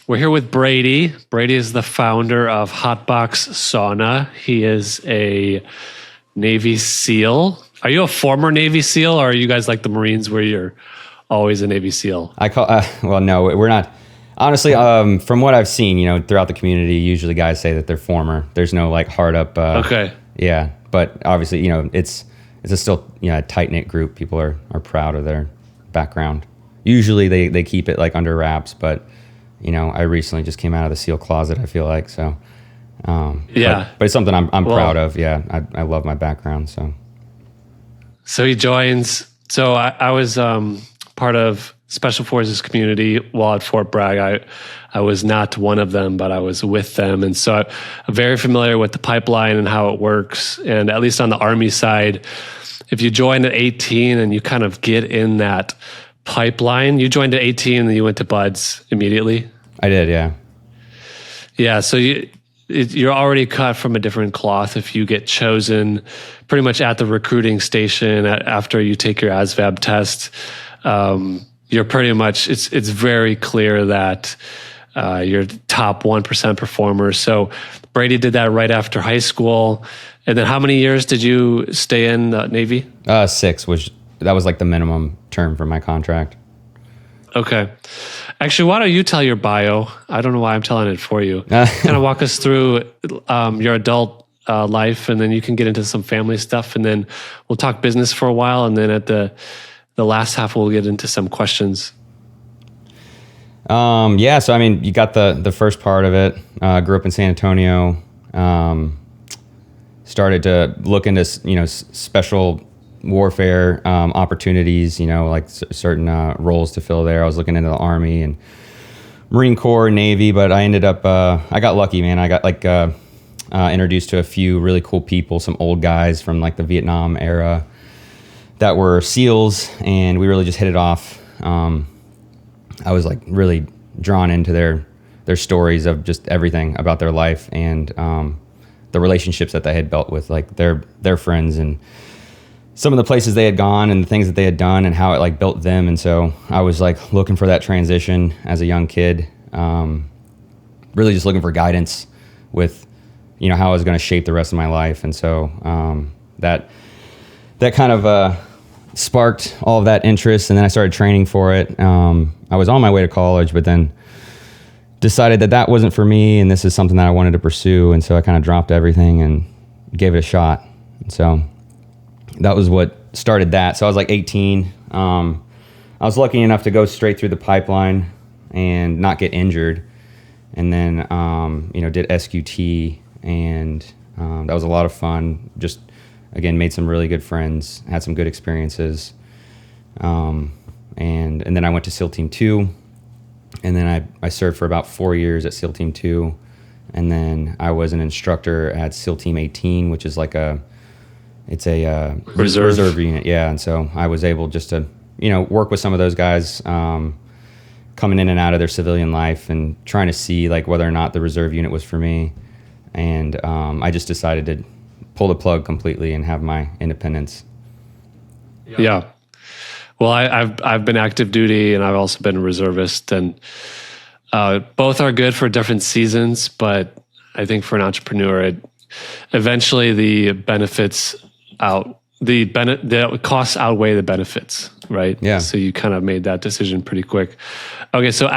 We're here with Brady. Brady is the founder of Hotbox Sauna. He is a Navy SEAL. Are you a former Navy SEAL, or are you guys like the Marines where you're always a Navy SEAL? Well, no, we're not. Honestly, from what I've seen, throughout the community, usually guys say that they're former. There's no like hard up. Okay. Yeah, but obviously, it's a still a tight knit group. People are proud of their background. Usually, they keep it like under wraps, but I recently just came out of the SEAL closet. I feel like so. Yeah, but it's something I'm proud of. Yeah, I love my background. So he joins. So I was part of Special Forces community while at Fort Bragg. I was not one of them, but I was with them. And so I'm very familiar with the pipeline and how it works. And at least on the Army side, if you join at 18 and you kind of get in that pipeline, you joined at 18 and then you went to BUD/S immediately? I did, yeah. Yeah, so you're already cut from a different cloth if you get chosen pretty much at the recruiting station after you take your ASVAB test. You're pretty much, it's very clear that you're top 1% performer. So Brady did that right after high school. And then how many years did you stay in the Navy? 6, that was like the minimum term for my contract. Okay. Actually, why don't you tell your bio? I don't know why I'm telling it for you. Kind of walk us through your adult life, and then you can get into some family stuff, and then we'll talk business for a while, and then at the last half, we'll get into some questions. Yeah, so I mean, you got the first part of it. Grew up in San Antonio. Started to look into special warfare opportunities. Like certain roles to fill there. I was looking into the Army and Marine Corps, Navy, but I ended up. I got lucky, man. I got introduced to a few really cool people, some old guys from like the Vietnam era that were SEALs, and we really just hit it off. I was like really drawn into their stories of just everything about their life and the relationships that they had built with like their friends and some of the places they had gone and the things that they had done and how it like built them. And so I was like looking for that transition as a young kid, really just looking for guidance with, how I was going to shape the rest of my life. And so that kind of sparked all of that interest. And then I started training for it. I was on my way to college, but then decided that wasn't for me. And this is something that I wanted to pursue. And so I kind of dropped everything and gave it a shot. And so that was what started that. So I was like 18. I was lucky enough to go straight through the pipeline and not get injured. And then, did SQT, and that was a lot of fun. Just, again, made some really good friends, had some good experiences. And then I went to SEAL Team 2, and then I served for about 4 years at SEAL Team 2. And then I was an instructor at SEAL Team 18, which is like it's a reserve unit, yeah. And so I was able just to, work with some of those guys coming in and out of their civilian life and trying to see like whether or not the reserve unit was for me. And I just decided to pull the plug completely and have my independence. Yeah. Well, I've been active duty and I've also been a reservist, and both are good for different seasons. But I think for an entrepreneur, eventually the benefits the costs outweigh the benefits, right? Yeah. So you kind of made that decision pretty quick. Okay, so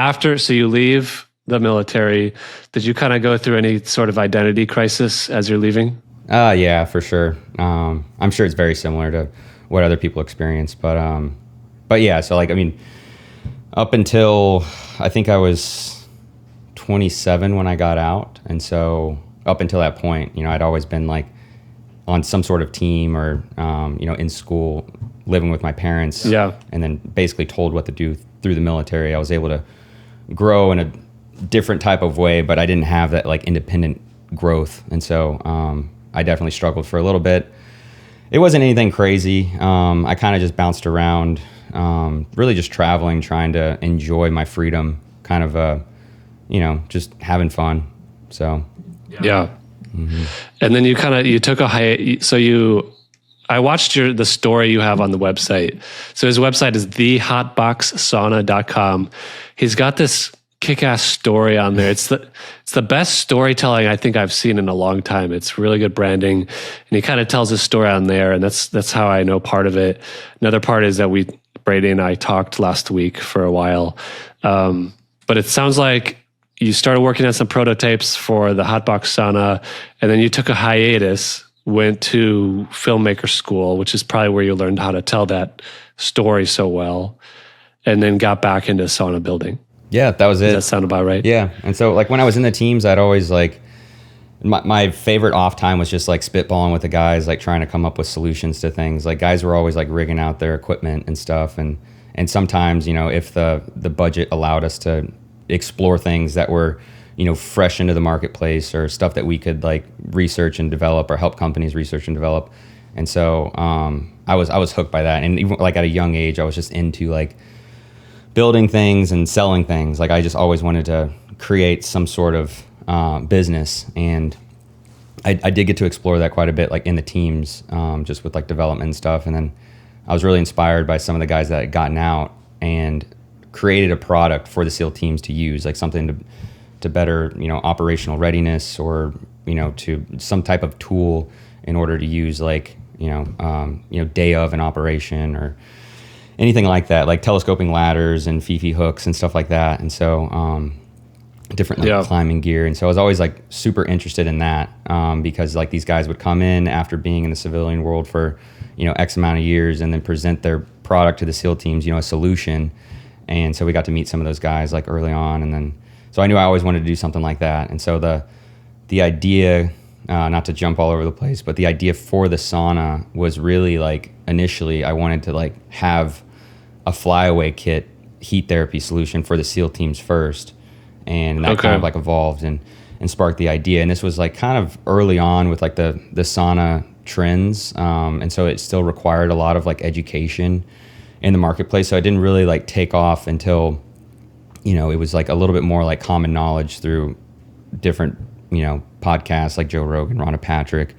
you leave the military. Did you kind of go through any sort of identity crisis as you're leaving? Yeah, for sure. I'm sure it's very similar to what other people experience, but yeah. So like, I mean, up until I think I was 27 when I got out, and so up until that point, I'd always been like on some sort of team or, in school, living with my parents. Yeah. And then basically told what to do through the military. I was able to grow in a different type of way, but I didn't have that like independent growth. And so I definitely struggled for a little bit. It wasn't anything crazy. I kind of just bounced around, really just traveling, trying to enjoy my freedom, kind of, just having fun. So. Yeah. Mm-hmm. And then you took a I watched the story you have on the website. So his website is thehotboxsauna.com. He's got this kick-ass story on there. It's the best storytelling I think I've seen in a long time. It's really good branding, and he kind of tells his story on there, and that's how I know part of it. Another part is that Brady and I talked last week for a while, but it sounds like you started working on some prototypes for the Hotbox Sauna, and then you took a hiatus, went to filmmaker school, which is probably where you learned how to tell that story so well, and then got back into sauna building. Yeah, that was it. Does that sound about right? Yeah. And so like when I was in the teams, I'd always like, my favorite off time was just like spitballing with the guys, like trying to come up with solutions to things. Like guys were always like rigging out their equipment and stuff. And sometimes, if the budget allowed us to explore things that were, fresh into the marketplace, or stuff that we could like research and develop, or help companies research and develop. And so I was hooked by that. And even like at a young age, I was just into like building things and selling things. Like I just always wanted to create some sort of business, and I did get to explore that quite a bit, like in the teams, just with like development and stuff. And then I was really inspired by some of the guys that had gotten out and created a product for the SEAL teams to use, like something to better, operational readiness, or to some type of tool in order to use, like day of an operation, or anything like that, like telescoping ladders and Fifi hooks and stuff like that. And so different like climbing gear. And so I was always like super interested in that, because like these guys would come in after being in the civilian world for, X amount of years, and then present their product to the SEAL teams, a solution. And so we got to meet some of those guys like early on. And then, so I knew I always wanted to do something like that. And so the idea, not to jump all over the place, but the idea for the sauna was really like, initially I wanted to like have a flyaway kit heat therapy solution for the SEAL teams first. And that kind of like evolved and sparked the idea. And this was like kind of early on with like the sauna trends. And so it still required a lot of like education in the marketplace. So it didn't really like take off until, it was like a little bit more like common knowledge through different, podcasts like Joe Rogan, Rhonda Patrick,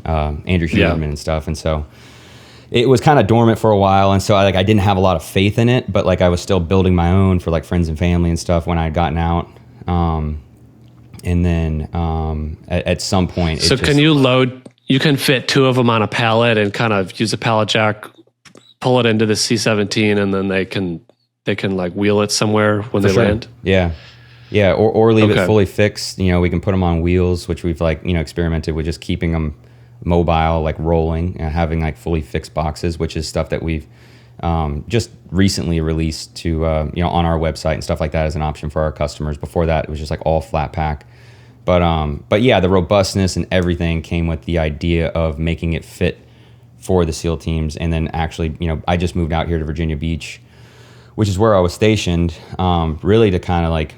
Andrew Huberman and stuff. And so it was kind of dormant for a while. And so I didn't have a lot of faith in it, but like I was still building my own for like friends and family and stuff when I had gotten out. And then at some point, so you can fit two of them on a pallet and kind of use a pallet jack, pull it into the C-17, and then they can like wheel it somewhere when they land. Yeah. Yeah. Or leave it fully fixed. We can put them on wheels, which we've like, experimented with just keeping them mobile, like rolling, and having like fully fixed boxes, which is stuff that we've just recently released to on our website and stuff like that as an option for our customers. Before that, it was just like all flat pack. But yeah, the robustness and everything came with the idea of making it fit for the SEAL teams. And then actually, I just moved out here to Virginia Beach, which is where I was stationed, really to kind of like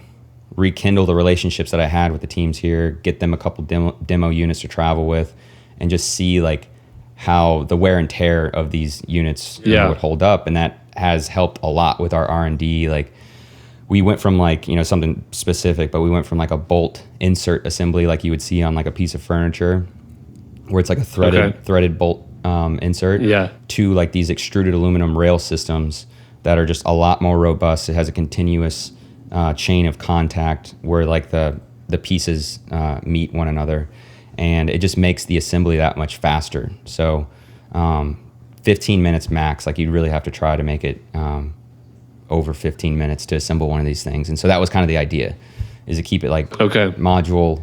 rekindle the relationships that I had with the teams here, get them a couple demo units to travel with, and just see like how the wear and tear of these units would hold up. And that has helped a lot with our R&D. Like we went from like, something specific, but we went from like a bolt insert assembly, like you would see on like a piece of furniture, where it's like a threaded bolt insert, to like these extruded aluminum rail systems that are just a lot more robust. It has a continuous chain of contact where like the pieces meet one another. And it just makes the assembly that much faster. So 15 minutes max, like you'd really have to try to make it over 15 minutes to assemble one of these things. And so that was kind of the idea, is to keep it like module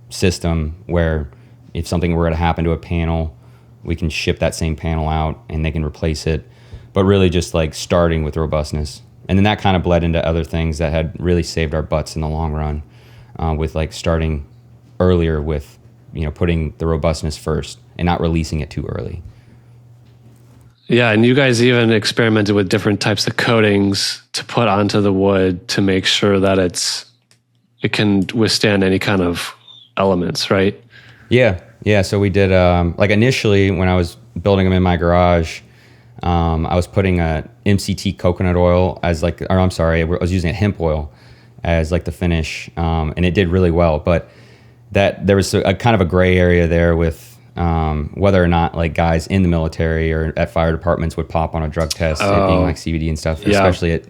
system, where if something were to happen to a panel, we can ship that same panel out and they can replace it. But really just like starting with robustness. And then that kind of bled into other things that had really saved our butts in the long run, with like starting earlier with putting the robustness first and not releasing it too early. Yeah, and you guys even experimented with different types of coatings to put onto the wood to make sure that it can withstand any kind of elements, right? Yeah. So we did like initially when I was building them in my garage, I was putting a MCT coconut oil as like, or I'm sorry, I was using a hemp oil as like the finish, and it did really well. But that there was a kind of a gray area there with whether or not like guys in the military or at fire departments would pop on a drug test, it being like CBD and stuff, especially at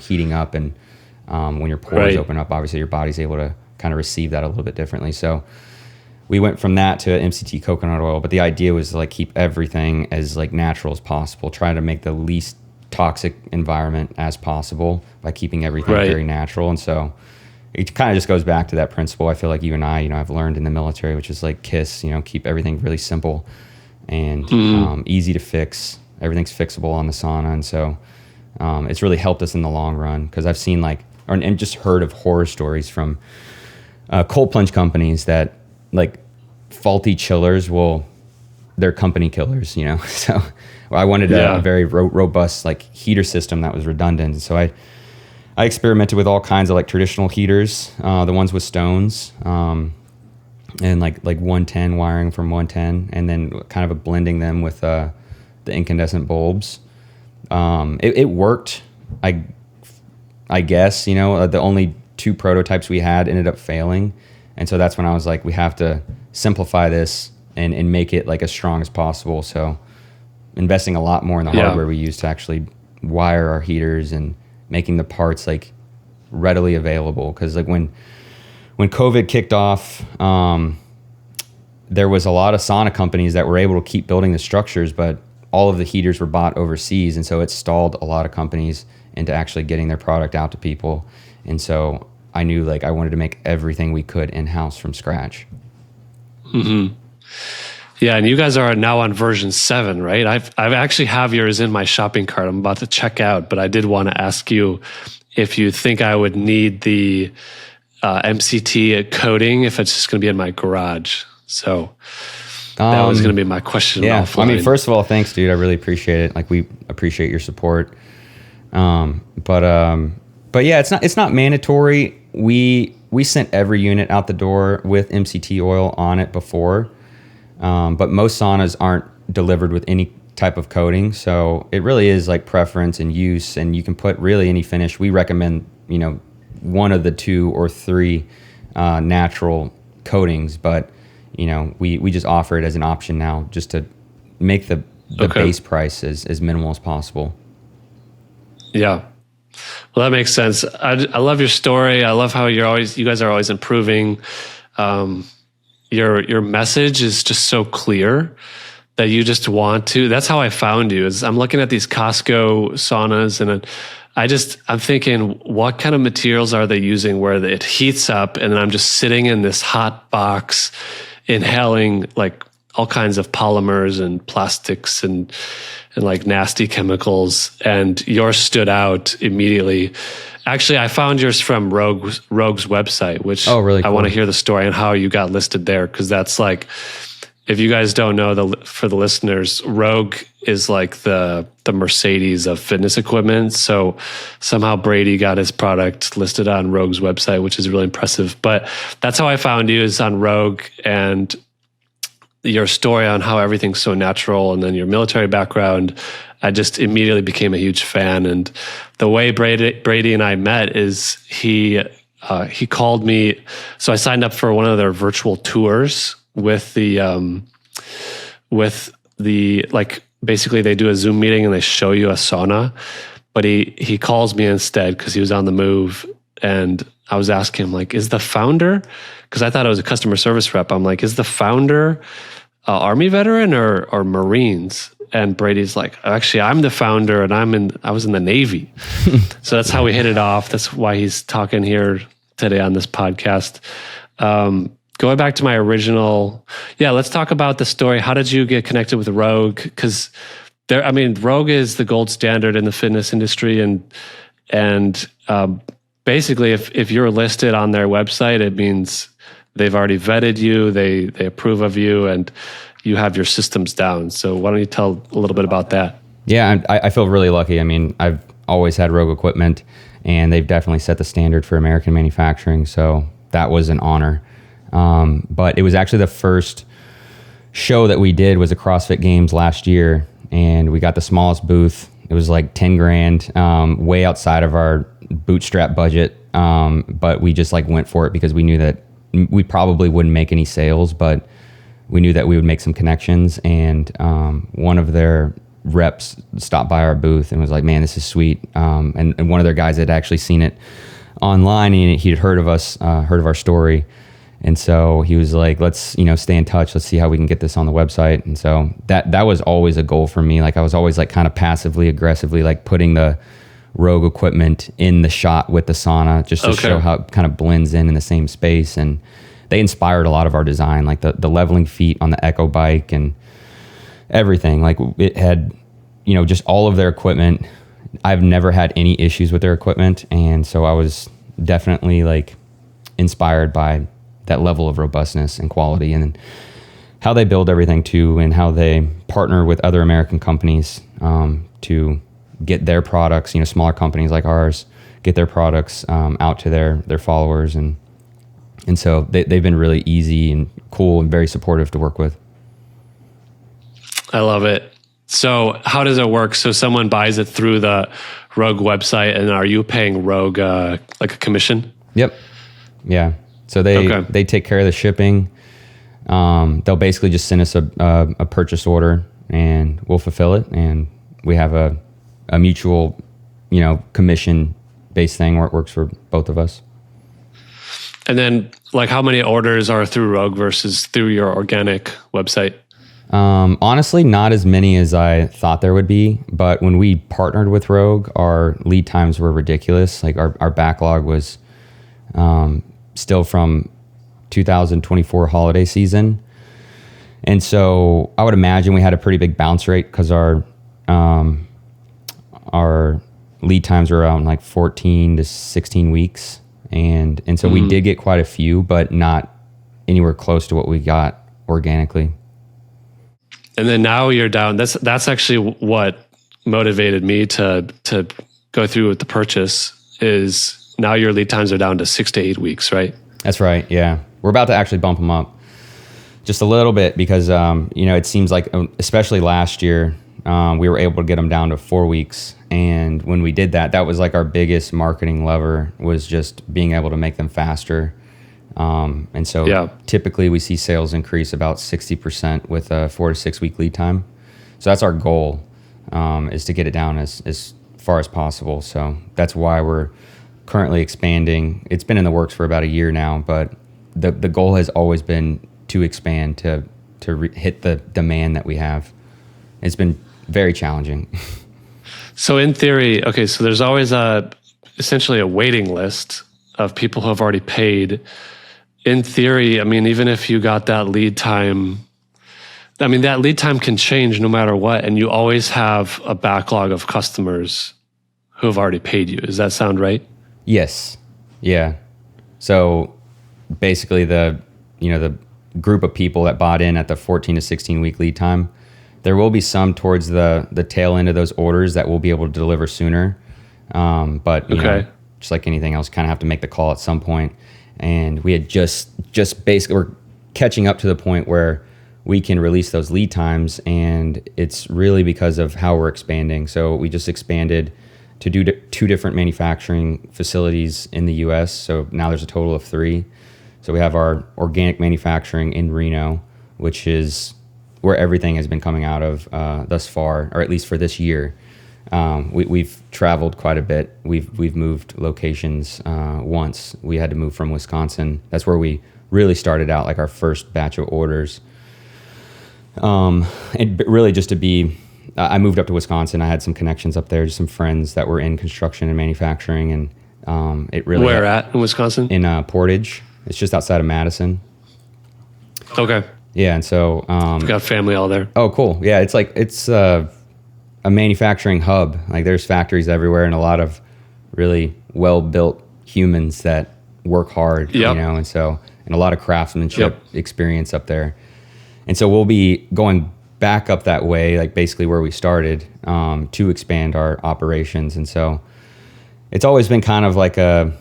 heating up and When your pores open up, obviously your body's able to kind of receive that a little bit differently. So we went from that to MCT coconut oil, but the idea was to like keep everything as like natural as possible, try to make the least toxic environment as possible by keeping everything very natural. And so it kind of just goes back to that principle. I feel like you and I, I've learned in the military, which is like KISS, keep everything really simple and easy to fix. Everything's fixable on the sauna. And so it's really helped us in the long run, because I've seen and just heard of horror stories from cold plunge companies that like faulty chillers they're company killers, So I wanted a very robust like heater system that was redundant. And so I experimented with all kinds of like traditional heaters, the ones with stones, and like 110 wiring from 110, and then kind of blending them with the incandescent bulbs. It worked, I guess. The only 2 prototypes we had ended up failing, and so that's when I was like, we have to simplify this and make it like as strong as possible. So investing a lot more in the hardware we use to actually wire our heaters and making the parts like readily available. Because like when COVID kicked off, there was a lot of sauna companies that were able to keep building the structures, but all of the heaters were bought overseas, and so it stalled a lot of companies into actually getting their product out to people. And so I knew like I wanted to make everything we could in-house from scratch. Yeah, and you guys are now on version 7, right? I've actually have yours in my shopping cart. I'm about to check out, but I did want to ask you if you think I would need the MCT coating if it's just going to be in my garage. So that was going to be my question. Yeah, offline. I mean, first of all, thanks, dude. I really appreciate it. Like, we appreciate your support. But yeah, it's not mandatory. We sent every unit out the door with MCT oil on it before. But most saunas aren't delivered with any type of coating. So it really is like preference and use, and you can put really any finish. We recommend, one of the 2 or 3 natural coatings, but we just offer it as an option now, just to make the base price as minimal as possible. Yeah. Well, that makes sense. I love your story. I love how you guys are always improving. Your message is just so clear that you just want to. That's how I found you. Is I'm looking at these Costco saunas, and I'm thinking, what kind of materials are they using where it heats up, and then I'm just sitting in this hot box, inhaling like all kinds of polymers and plastics and like nasty chemicals. And yours stood out immediately. Actually, I found yours from Rogue's website, which really cool. I want to hear the story and how you got listed there, because that's like, if you guys don't know, for the listeners, Rogue is like the Mercedes of fitness equipment. So somehow Brady got his product listed on Rogue's website, which is really impressive. But that's how I found you, is on Rogue, and your story on how everything's so natural, and then your military background. I just immediately became a huge fan. And the way Brady and I met is he called me. So I signed up for one of their virtual tours with the like, basically they do a Zoom meeting and they show you a sauna. But he calls me instead because he was on the move, and I was asking him, like, is the founder? Because I thought it was a customer service rep. I'm like, is the founder Army veteran or Marines? And Brady's like, actually, I'm the founder, and I was in the Navy. So that's how we hit it off. That's why he's talking here today on this podcast. Going back to my original, let's talk about the story. How did you get connected with Rogue? Because Rogue is the gold standard in the fitness industry, and basically, if you're listed on their website, it means they've already vetted you, they approve of you, and you have your systems down. So why don't you tell a little bit about that? Yeah, I feel really lucky. I mean, I've always had Rogue equipment, and they've definitely set the standard for American manufacturing. So that was an honor. But it was actually the first show that we did was a CrossFit Games last year, and we got the smallest booth. It was like 10 grand, way outside of our bootstrap budget. But we just like went for it because we knew that we probably wouldn't make any sales, but we knew that we would make some connections. And one of their reps stopped by our booth and was like, man, this is sweet. And one of their guys had actually seen it online, and he'd heard of us, heard of our story. And so he was like, let's, stay in touch. Let's see how we can get this on the website. And so that was always a goal for me. Like I was always like kind of passively aggressively, like putting the Rogue equipment in the shot with the sauna just to show how it kind of blends in the same space. And they inspired a lot of our design, like the leveling feet on the Echo bike and everything. Like it had, just all of their equipment. I've never had any issues with their equipment. And so I was definitely like inspired by that level of robustness and quality, and how they build everything too, and how they partner with other American companies to get their products, smaller companies like ours, get their products out to their followers. And so they've been really easy and cool and very supportive to work with. I love it. So how does it work? So someone buys it through the Rogue website, and are you paying Rogue like a commission? Yep. Yeah. So they take care of the shipping. They'll basically just send us a purchase order, and we'll fulfill it. And we have a mutual, commission based thing where it works for both of us. And then like how many orders are through Rogue versus through your organic website? Honestly, not as many as I thought there would be. But when we partnered with Rogue, our lead times were ridiculous. Like our backlog was still from 2024 holiday season. And so I would imagine we had a pretty big bounce rate because our lead times were around like 14 to 16 weeks. And so we did get quite a few, but not anywhere close to what we got organically. And then now you're down. That's actually what motivated me to go through with the purchase. Is now your lead times are down to 6 to 8 weeks, right? That's right. Yeah. We're about to actually bump them up just a little bit because, it seems like, especially last year, we were able to get them down to 4 weeks. And when we did that, that was like our biggest marketing lever, was just being able to make them faster. And so typically we see sales increase about 60% with a 4 to 6 week lead time. So that's our goal, is to get it down as far as possible. So that's why we're currently expanding. It's been in the works for about a year now, but the goal has always been to expand to hit the demand that we have. It's been very challenging. So in theory, so there's always essentially a waiting list of people who have already paid. In theory, I mean, even if you got that lead time, that lead time can change no matter what, and you always have a backlog of customers who have already paid you. Does that sound right? Yes. Yeah. So basically the group of people that bought in at the 14 to 16 week lead time, there will be some towards the tail end of those orders that we'll be able to deliver sooner. But just like anything else, kind of have to make the call at some point. And we had just basically, we're catching up to the point where we can release those lead times, and it's really because of how we're expanding. So we just expanded to do 2 different manufacturing facilities in the U.S. So now there's a total of 3. So we have our organic manufacturing in Reno, which is where everything has been coming out of thus far, or at least for this year. We've traveled quite a bit. We've moved locations once. We had to move from Wisconsin. That's where we really started out, like our first batch of orders. And really just to be, I moved up to Wisconsin. I had some connections up there, just some friends that were in construction and manufacturing, and it really. Where at in Wisconsin? In Portage. It's just outside of Madison. Okay. Yeah, and so I've got family all there. Oh, cool. Yeah, it's a manufacturing hub. Like there's factories everywhere, and a lot of really well-built humans that work hard. And a lot of craftsmanship experience up there. And so we'll be going back up that way, like basically where we started, to expand our operations. And so it's always been kind of like a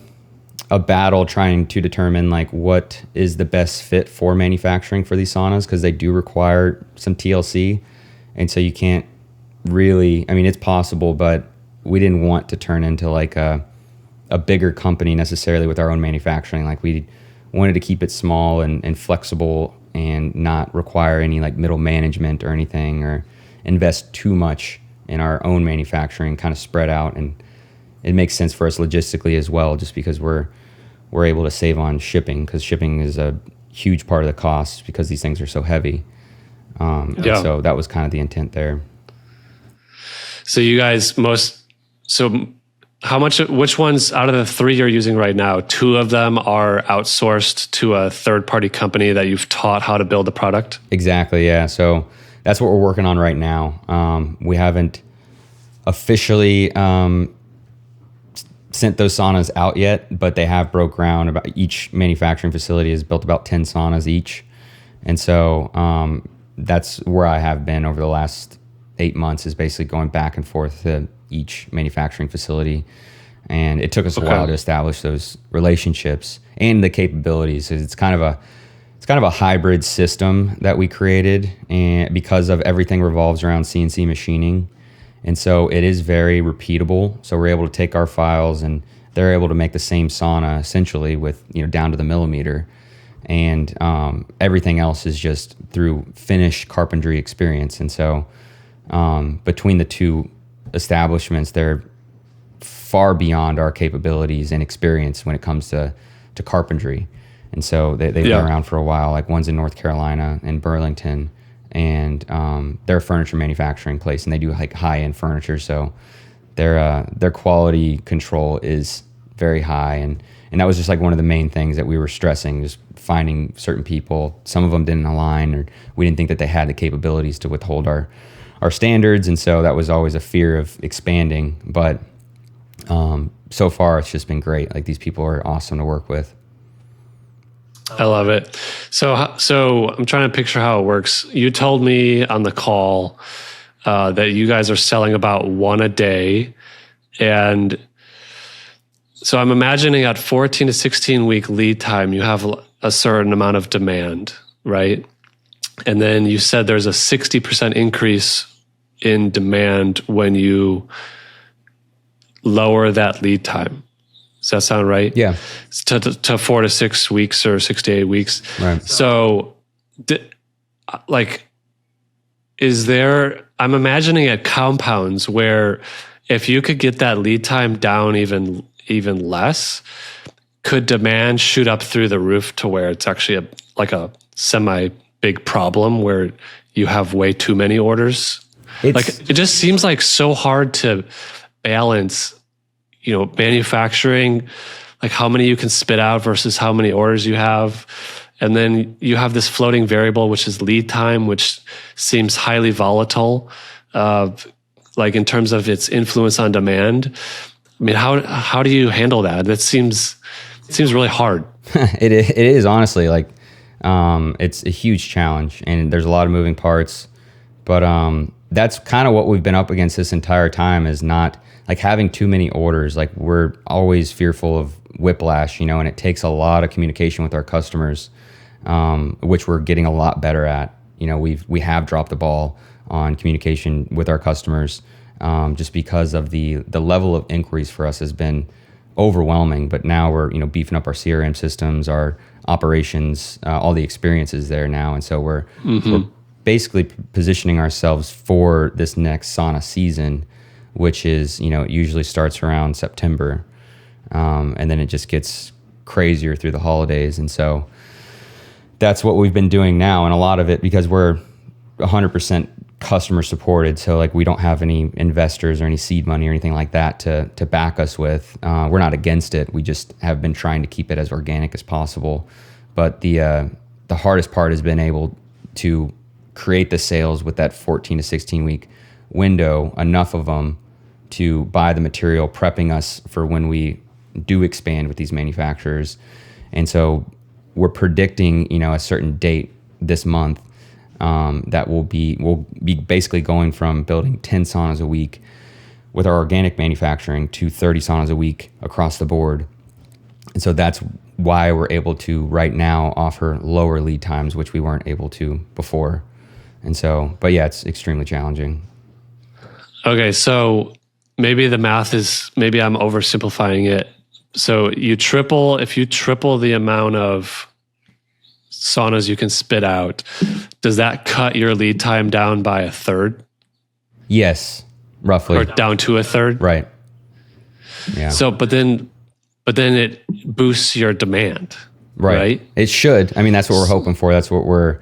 battle trying to determine like what is the best fit for manufacturing for these saunas, because they do require some TLC. And so you can't really, it's possible, but we didn't want to turn into like a bigger company necessarily with our own manufacturing. Like we wanted to keep it small and flexible and not require any like middle management or anything, or invest too much in our own manufacturing, kind of spread out and it makes sense for us logistically as well, just because we're able to save on shipping, because shipping is a huge part of the cost because these things are so heavy. And so that was kind of the intent there. So you guys which ones out of the 3 you're using right now, 2 of them are outsourced to a third-party company that you've taught how to build the product? Exactly, yeah. So that's what we're working on right now. We haven't officially sent those saunas out yet, but they have broke ground. About each manufacturing facility has built about 10 saunas each. And so that's where I have been over the last 8 months, is basically going back and forth to each manufacturing facility. And it took us a while to establish those relationships and the capabilities. It's kind of a hybrid system that we created, and because of everything revolves around CNC machining. And so it is very repeatable. So we're able to take our files and they're able to make the same sauna essentially with, down to the millimeter. And everything else is just through finished carpentry experience. And so between the 2 establishments, they're far beyond our capabilities and experience when it comes to carpentry. And so they've been around for a while. Like one's in North Carolina in Burlington, and they're a furniture manufacturing place, and they do like high-end furniture. So their quality control is very high, and that was just like one of the main things that we were stressing, just finding certain people. Some of them didn't align, or we didn't think that they had the capabilities to withhold our standards, and so that was always a fear of expanding. But so far it's just been great. Like, these people are awesome to work with. I love it. So I'm trying to picture how it works. You told me on the call that you guys are selling about 1 a day. And so I'm imagining at 14 to 16 week lead time, you have a certain amount of demand, right? And then you said there's a 60% increase in demand when you lower that lead time. Does that sound right? Yeah. To 4 to 6 weeks or 6 to 8 weeks. Right. So, I'm imagining at compounds where if you could get that lead time down even less, could demand shoot up through the roof to where it's actually a semi big problem where you have way too many orders? It just seems like so hard to balance, manufacturing, like how many you can spit out versus how many orders you have. And then you have this floating variable, which is lead time, which seems highly volatile, like in terms of its influence on demand. I mean, how do you handle that? It seems really hard. It is honestly, like, it's a huge challenge, and there's a lot of moving parts, but that's kind of what we've been up against this entire time, is not like having too many orders. Like, we're always fearful of whiplash, and it takes a lot of communication with our customers, which we're getting a lot better at. We have dropped the ball on communication with our customers, just because of the level of inquiries for us has been overwhelming. But now we're beefing up our CRM systems, our operations, all the experiences there now, and so we're basically positioning ourselves for this next sauna season, which is, it usually starts around September, and then it just gets crazier through the holidays. And so that's what we've been doing now, and a lot of it because we're 100% customer supported. So like, we don't have any investors or any seed money or anything like that to back us with. We're not against it. We just have been trying to keep it as organic as possible. But the hardest part has been able to create the sales with that 14 to 16 week window, enough of them to buy the material, prepping us for when we do expand with these manufacturers. And so we're predicting, a certain date this month, that we'll be basically going from building 10 saunas a week with our organic manufacturing to 30 saunas a week across the board. And so that's why we're able to right now offer lower lead times, which we weren't able to before. And so, but yeah, it's extremely challenging. Okay, so maybe the math is, maybe I'm oversimplifying it. So if you triple the amount of saunas you can spit out, does that cut your lead time down by a third? Yes, roughly. Or down to a third? Right. Yeah. So, but then it boosts your demand, right? It should. I mean, that's what we're hoping for. That's what we're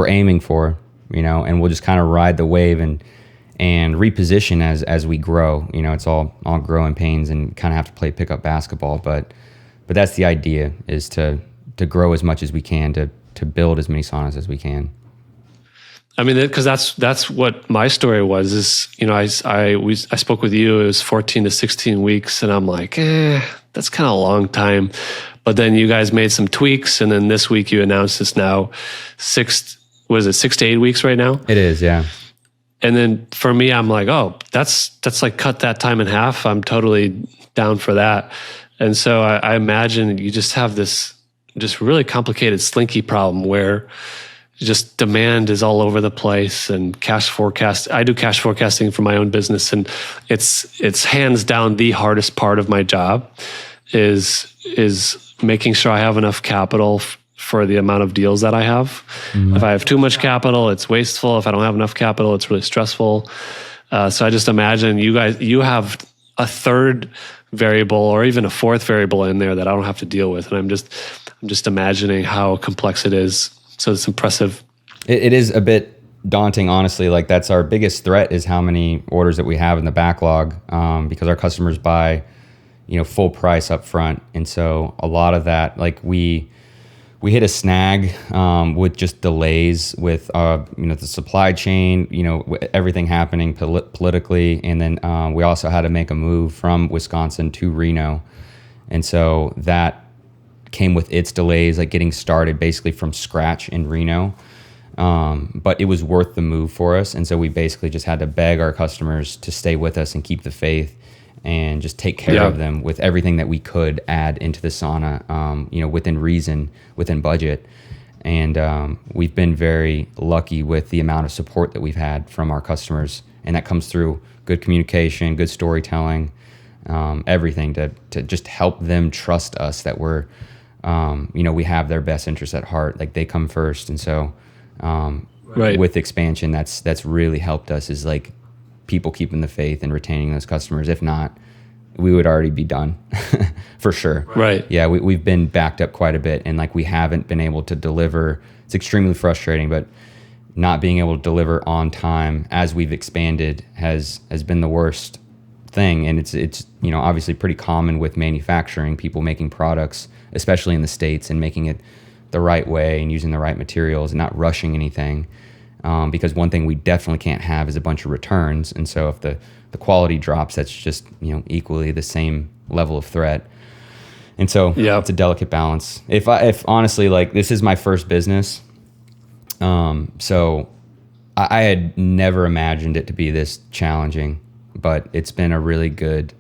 aiming for, and we'll just kind of ride the wave and reposition as we grow. It's all growing pains and kind of have to play pickup basketball, but that's the idea, is to grow as much as we can, to build as many saunas as we can. I mean, because that's what my story was. Is I spoke with you. It was 14 to 16 weeks, and I'm like, that's kind of a long time. But then you guys made some tweaks, and then this week you announced it's now 6 to 8 weeks right now? It is, yeah. And then for me, I'm like, oh, that's like cut that time in half. I'm totally down for that. And so I imagine you just have this just really complicated slinky problem where just demand is all over the place, and cash forecast. I do cash forecasting for my own business, and it's hands down the hardest part of my job is making sure I have enough capital for the amount of deals that I have. Mm-hmm. If I have too much capital, it's wasteful. If I don't have enough capital, it's really stressful. So I just imagine you have a third variable or even a fourth variable in there that I don't have to deal with. And I'm just imagining how complex it is. So it's impressive. It is a bit daunting, honestly. Like, that's our biggest threat, is how many orders that we have in the backlog, because our customers buy, full price up front. And so a lot of that, like we hit a snag with just delays with the supply chain, everything happening politically, and then we also had to make a move from Wisconsin to Reno, and so that came with its delays, like getting started basically from scratch in Reno. But it was worth the move for us, and so we basically just had to beg our customers to stay with us and keep the faith, and just take care of them with everything that we could add into the sauna, within reason, within budget. And we've been very lucky with the amount of support that we've had from our customers, and that comes through good communication, good storytelling, everything to just help them trust us that we're, we have their best interests at heart. Like, they come first. And so with expansion, that's really helped us, is like people keeping the faith and retaining those customers. If not, we would already be done for sure. Right. Yeah. We've been backed up quite a bit, and like we haven't been able to deliver. It's extremely frustrating, but not being able to deliver on time as we've expanded has been the worst thing. And it's obviously pretty common with manufacturing, people making products, especially in the States, and making it the right way and using the right materials and not rushing anything. Because one thing we definitely can't have is a bunch of returns. And so if the quality drops, that's just, equally the same level of threat. And so it's a delicate balance. If honestly, like, this is my first business, so I had never imagined it to be this challenging, but it's been a really good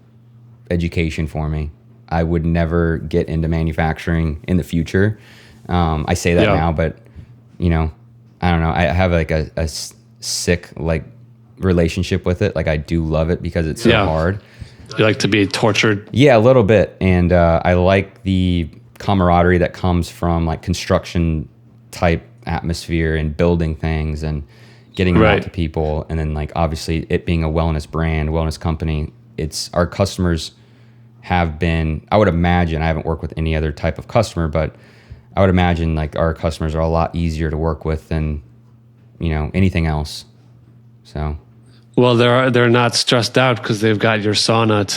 education for me. I would never get into manufacturing in the future. I say that now, but I don't know. I have like a sick relationship with it. Like, I do love it because it's so hard. You like to be tortured? Yeah, a little bit. And I like the camaraderie that comes from like construction type atmosphere and building things and getting them out to people. And then like, obviously it being a wellness brand, wellness company, it's our customers have been, I would imagine, I haven't worked with any other type of customer, but I would imagine like our customers are a lot easier to work with than, anything else. So. Well, they're not stressed out because they've got your sauna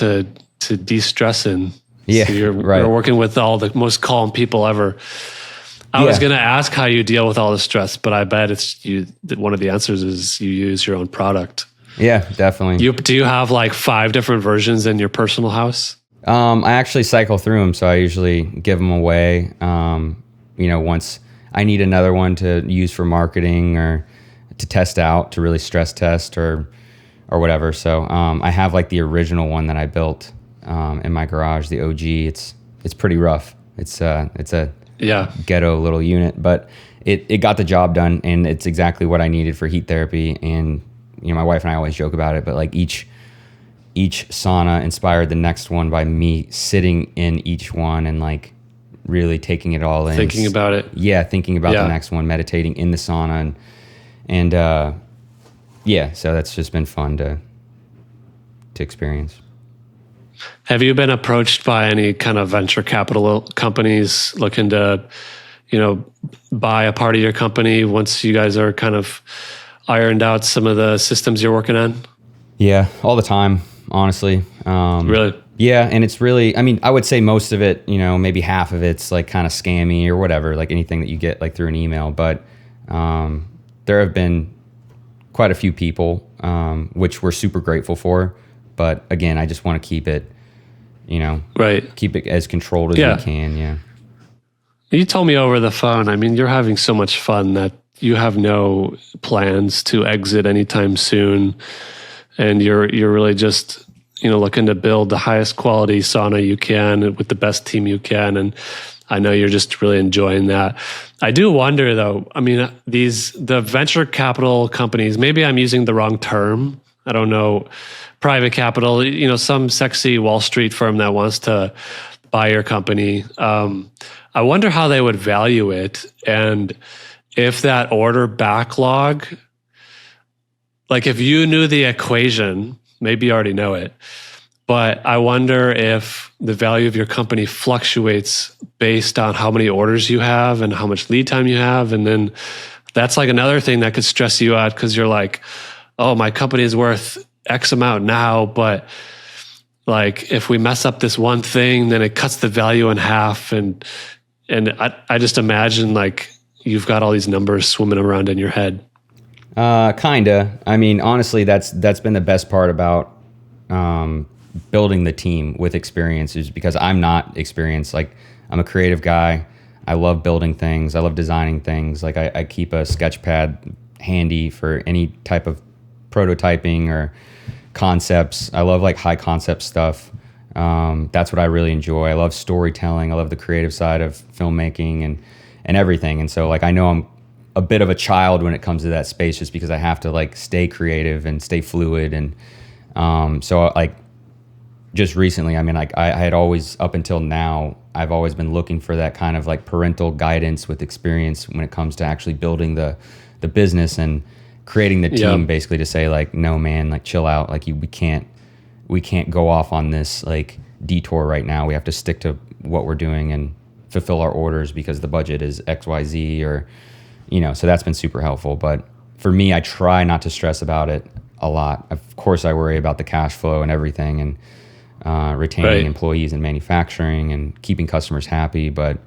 to de-stress in. Yeah, so you're working with all the most calm people ever. I was going to ask how you deal with all the stress, but I bet one of the answers is you use your own product. Yeah, definitely. Do you have like 5 different versions in your personal house? I actually cycle through them, so I usually give them away. Once I need another one to use for marketing or to test out, to really stress test or whatever. So I have like the original one that I built in my garage, the OG. It's pretty rough. It's a ghetto little unit, but it got the job done, and it's exactly what I needed for heat therapy. And my wife and I always joke about it, but like each sauna inspired the next one by me sitting in each one and like really taking it all in, thinking about it. Thinking about the next one, meditating in the sauna, and so that's just been fun to experience. Have you been approached by any kind of venture capital companies looking to, buy a part of your company once you guys are kind of ironed out some of the systems you're working on? Yeah, all the time, honestly. Really? Yeah, and it's really, I mean, I would say most of it, maybe half of it's like kind of scammy or whatever, like anything that you get like through an email. But there have been quite a few people, which we're super grateful for. But again, I just want to keep it, right, keep it as controlled as we can. Yeah. You told me over the phone, I mean, you're having so much fun that you have no plans to exit anytime soon. And you're really just, looking to build the highest quality sauna you can with the best team you can. And I know you're just really enjoying that. I do wonder though, I mean, the venture capital companies, maybe I'm using the wrong term. I don't know, private capital, some sexy Wall Street firm that wants to buy your company. I wonder how they would value it. And if that order backlog, like if you knew the equation, maybe you already know it, but I wonder if the value of your company fluctuates based on how many orders you have and how much lead time you have. And then that's like another thing that could stress you out because you're like, oh, my company is worth X amount now, but like if we mess up this one thing, then it cuts the value in half. And I just imagine like you've got all these numbers swimming around in your head. Kinda. I mean, honestly, that's been the best part about building the team with experience is because I'm not experienced. Like I'm a creative guy. I love building things. I love designing things. Like I keep a sketch pad handy for any type of prototyping or concepts. I love like high concept stuff. That's what I really enjoy. I love storytelling. I love the creative side of filmmaking and everything. And so like I know I'm a bit of a child when it comes to that space just because I have to like stay creative and stay fluid. And so like just recently, I mean, like I had always, up until now, I've always been looking for that kind of like parental guidance with experience when it comes to actually building the business and creating the team, basically to say like, no man, like chill out. Like we can't go off on this like detour right now. We have to stick to what we're doing and fulfill our orders because the budget is XYZ or, so that's been super helpful. But for me, I try not to stress about it a lot. Of course, I worry about the cash flow and everything and retaining employees in manufacturing and keeping customers happy. But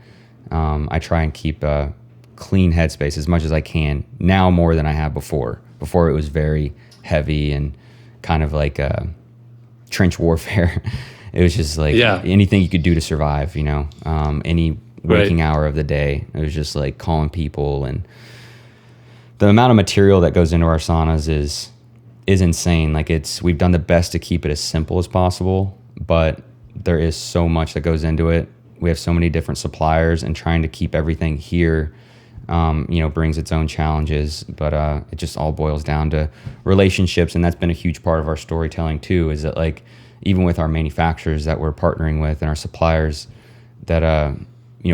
I try and keep a clean headspace as much as I can now more than I have before. Before it was very heavy and kind of like trench warfare. It was just like anything you could do to survive, any waking hour of the day. It was just like calling people, and the amount of material that goes into our saunas is insane. Like we've done the best to keep it as simple as possible, but there is so much that goes into it. We have so many different suppliers, and trying to keep everything here, brings its own challenges. But it just all boils down to relationships, and that's been a huge part of our storytelling too. Is that like even with our manufacturers that we're partnering with and our suppliers that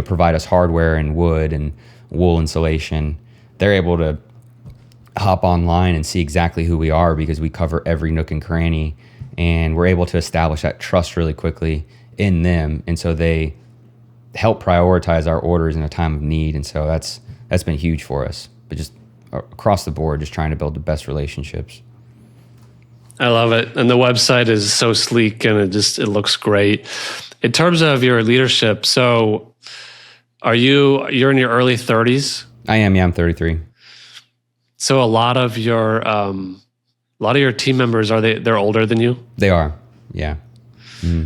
provide us hardware and wood and wool insulation, they're able to hop online and see exactly who we are because we cover every nook and cranny, and we're able to establish that trust really quickly in them. And so they help prioritize our orders in a time of need. And so that's been huge for us. But just across the board, just trying to build the best relationships. I love it. And the website is so sleek and it looks great. In terms of your leadership, so you're in your early 30s? I am, yeah, I'm 33. So a lot of your team members, they're older than you? They are, yeah. Mm-hmm.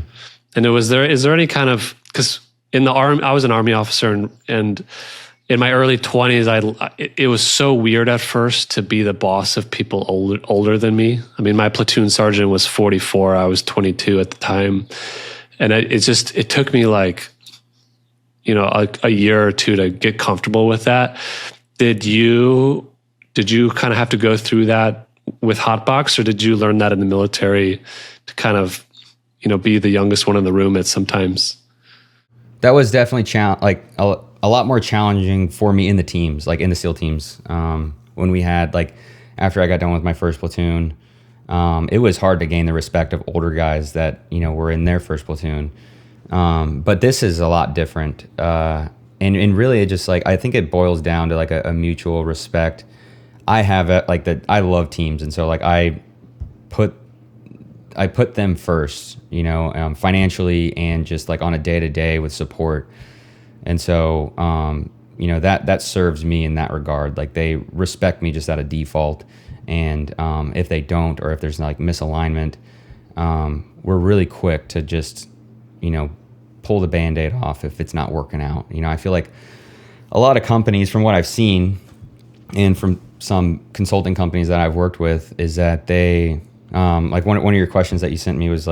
And is there any kind of, because in the Army, I was an Army officer, and in my early 20s, it was so weird at first to be the boss of people older than me. I mean, my platoon sergeant was 44, I was 22 at the time. And it took me like, a year or two to get comfortable with that. Did you kind of have to go through that with Hotbox, or did you learn that in the military to kind of, be the youngest one in the room at sometimes? That was definitely a lot more challenging for me in the teams, like in the SEAL teams. When we had after I got done with my first platoon, it was hard to gain the respect of older guys that, were in their first platoon. But this is a lot different. And really it just I think it boils down to like a mutual respect. I have I love teams. And so I put them first, financially and just on a day to day with support. And so, that serves me in that regard. They respect me just out of default. And if they don't, or if there's misalignment, we're really quick to just, pull the Band-Aid off if it's not working out. I feel like a lot of companies, from what I've seen and from some consulting companies that I've worked with, is that they, one of your questions that you sent me was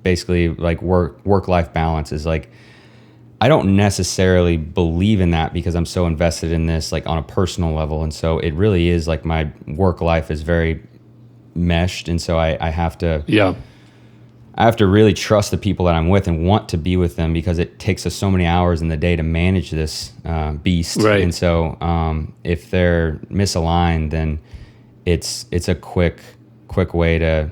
basically work-life balance is I don't necessarily believe in that because I'm so invested in this on a personal level. And so it really is my work life is very meshed. And so I have to, I have to really trust the people that I'm with and want to be with them because it takes us so many hours in the day to manage this beast. Right. And so if they're misaligned, then it's a quick way to,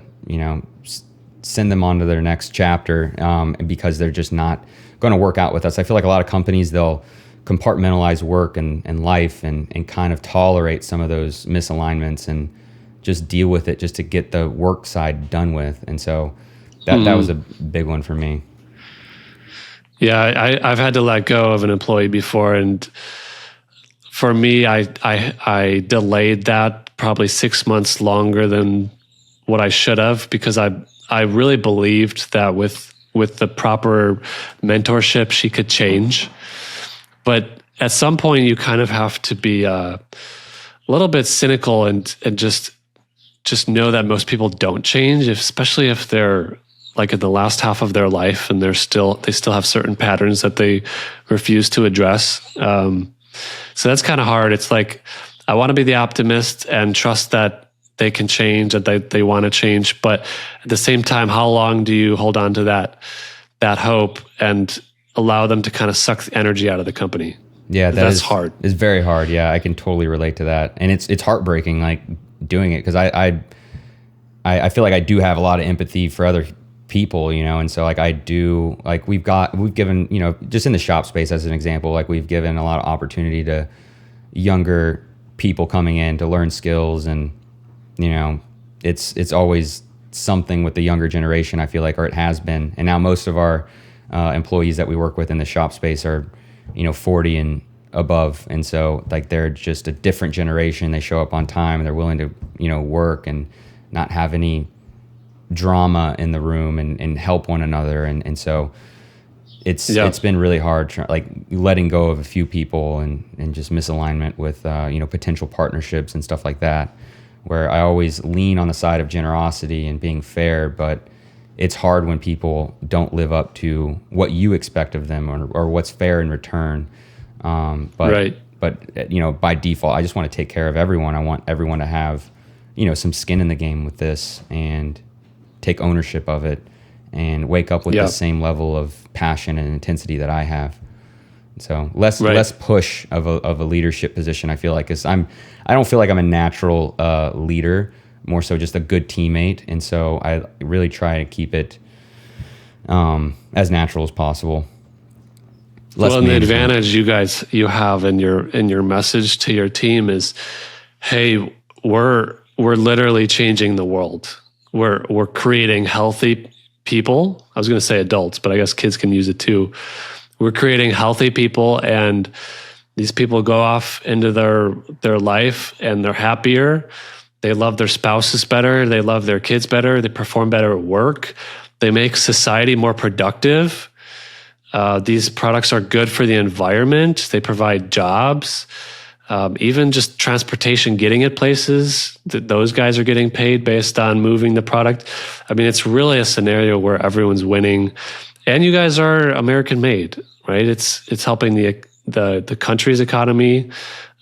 send them on to their next chapter because they're just not going to work out with us. I feel like a lot of companies, they'll compartmentalize work and life and kind of tolerate some of those misalignments and just deal with it just to get the work side done with. And so that was a big one for me. Yeah, I've had to let go of an employee before, and for me, I delayed that probably 6 months longer than what I should have because I really believed that with the proper mentorship, she could change. But at some point, you kind of have to be a little bit cynical and just know that most people don't change, especially if they're in the last half of their life and they still have certain patterns that they refuse to address. So that's kind of hard. It's I want to be the optimist and trust that they can change, that they want to change. But at the same time, how long do you hold on to that hope and allow them to kind of suck the energy out of the company? Yeah, that's hard. It's very hard. Yeah, I can totally relate to that. And it's heartbreaking doing it because I feel like I do have a lot of empathy for other people, and so I do we've given, just in the shop space as an example, we've given a lot of opportunity to younger people coming in to learn skills, and it's always something with the younger generation, I feel or it has been. And now most of our employees that we work with in the shop space are 40 and above, and so they're just a different generation. They show up on time and they're willing to work and not have any drama in the room and help one another. And so it's been really hard, letting go of a few people and just misalignment with, potential partnerships and stuff like that, where I always lean on the side of generosity and being fair, but it's hard when people don't live up to what you expect of them or what's fair in return. But by default, I just want to take care of everyone. I want everyone to have, some skin in the game with this and take ownership of it and wake up with the same level of passion and intensity that I have. So less push of a leadership position. I feel I don't feel like I'm a natural leader, more so just a good teammate. And so I really try to keep it as natural as possible. And the advantage you have in your message to your team is, hey, we're literally changing the world. We're creating healthy people. I was going to say adults, but I guess kids can use it too. We're creating healthy people, and these people go off into their life and they're happier. They love their spouses better. They love their kids better. They perform better at work. They make society more productive. These products are good for the environment. They provide jobs. Even just transportation, getting it places, those guys are getting paid based on moving the product. I mean, it's really a scenario where everyone's winning, and you guys are American made, right? It's helping the country's economy.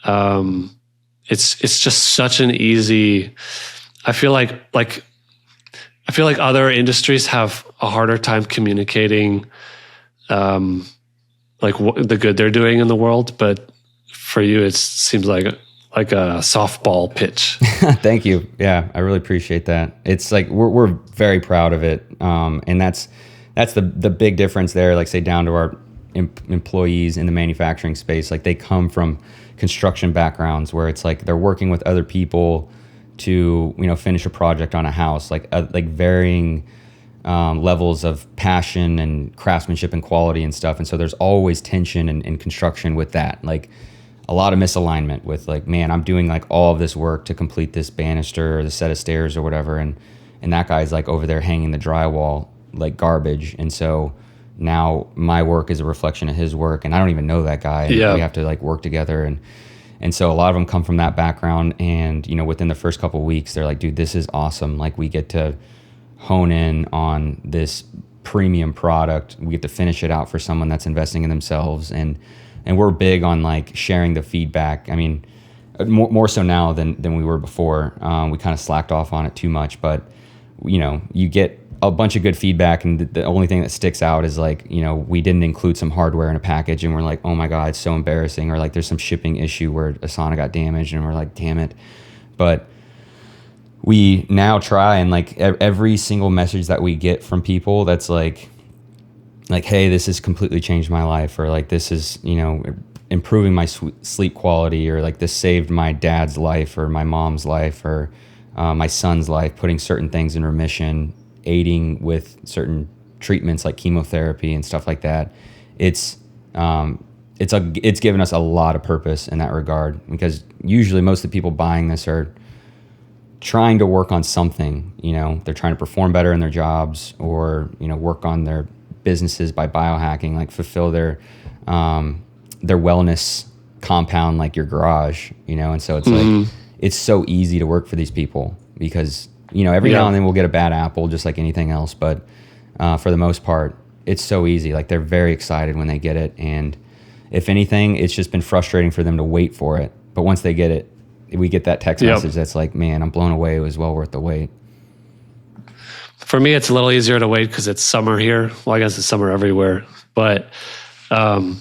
It's just such an easy. I feel like other industries have a harder time communicating, the good they're doing in the world, but for you, it seems like like a softball pitch. Thank you. Yeah, I really appreciate that. It's like we're very proud of it, and that's the big difference there. Like say down to our employees in the manufacturing space, like they come from construction backgrounds where it's like they're working with other people to finish a project on a house, like varying levels of passion and craftsmanship and quality and stuff. And so there's always tension in construction with that, like a lot of misalignment with like, man, I'm doing like all of this work to complete this banister or the set of stairs or whatever, and that guy's like over there hanging the drywall like garbage. And so now my work is a reflection of his work, and I don't even know that guy. And we have to like work together, and so a lot of them come from that background. And within the first couple of weeks, they're like, dude, this is awesome. Like we get to hone in on this premium product. We get to finish it out for someone that's investing in themselves, and we're big on like sharing the feedback. I mean, more so now than we were before. We kind of slacked off on it too much, but you get a bunch of good feedback, and the only thing that sticks out is like, we didn't include some hardware in a package, and we're like, oh my God, it's so embarrassing. Or like there's some shipping issue where a sauna got damaged, and we're like, damn it. But we now try, and like every single message that we get from people that's like, hey, this has completely changed my life, or like this is, improving my sleep quality, or like this saved my dad's life or my mom's life or my son's life, putting certain things in remission, aiding with certain treatments like chemotherapy and stuff like that. It's given us a lot of purpose in that regard, because usually most of the people buying this are trying to work on something. They're trying to perform better in their jobs, or work on their businesses by biohacking, like fulfill their wellness compound, like your garage. And so it's like it's so easy to work for these people, because every now and then we'll get a bad apple, just like anything else. But for the most part, it's so easy. Like they're very excited when they get it. And if anything, it's just been frustrating for them to wait for it. But once they get it, we get that text message that's like, man, I'm blown away. It was well worth the wait. For me, it's a little easier to wait because it's summer here. Well, I guess it's summer everywhere. But I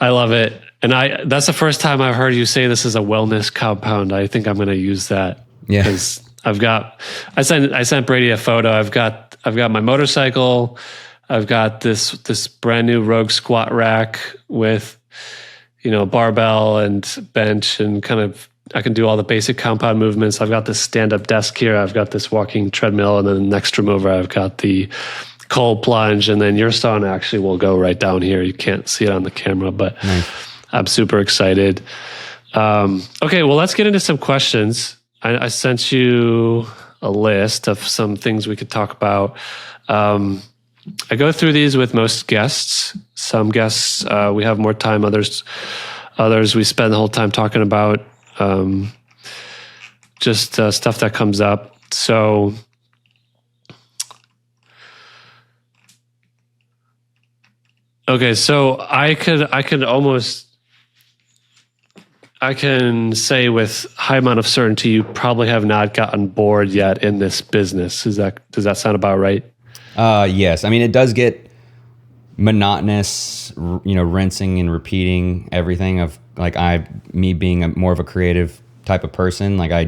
love it. And that's the first time I've heard you say this is a wellness compound. I think I'm going to use that. Yeah. Because I sent Brady a photo. I've got my motorcycle. I've got this brand new Rogue squat rack with, barbell and bench, and kind of, I can do all the basic compound movements. I've got this stand-up desk here. I've got this walking treadmill, and then the next room over, I've got the cold plunge, and then your sauna actually will go right down here. You can't see it on the camera, but nice. I'm super excited. Okay, well, let's get into some questions. I sent you a list of some things we could talk about. I go through these with most guests. Some guests, we have more time. Others we spend the whole time talking about just stuff that comes up. So okay, so I can say with high amount of certainty you probably have not gotten bored yet in this business. Does that sound about right? Yes. I mean, it does get monotonous, rinsing and repeating everything of like me being more of a creative type of person. Like I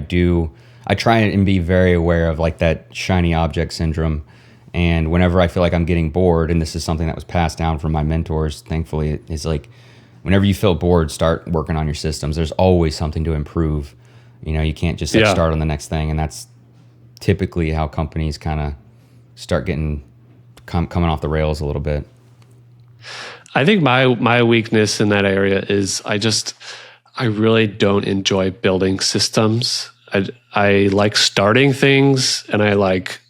try and be very aware of like that shiny object syndrome. And whenever I feel like I'm getting bored, and this is something that was passed down from my mentors, thankfully, is like, whenever you feel bored, start working on your systems. There's always something to improve. You can't just start on the next thing. And that's typically how companies kind of start getting coming off the rails a little bit. I think my weakness in that area is I really don't enjoy building systems. I like starting things, and I like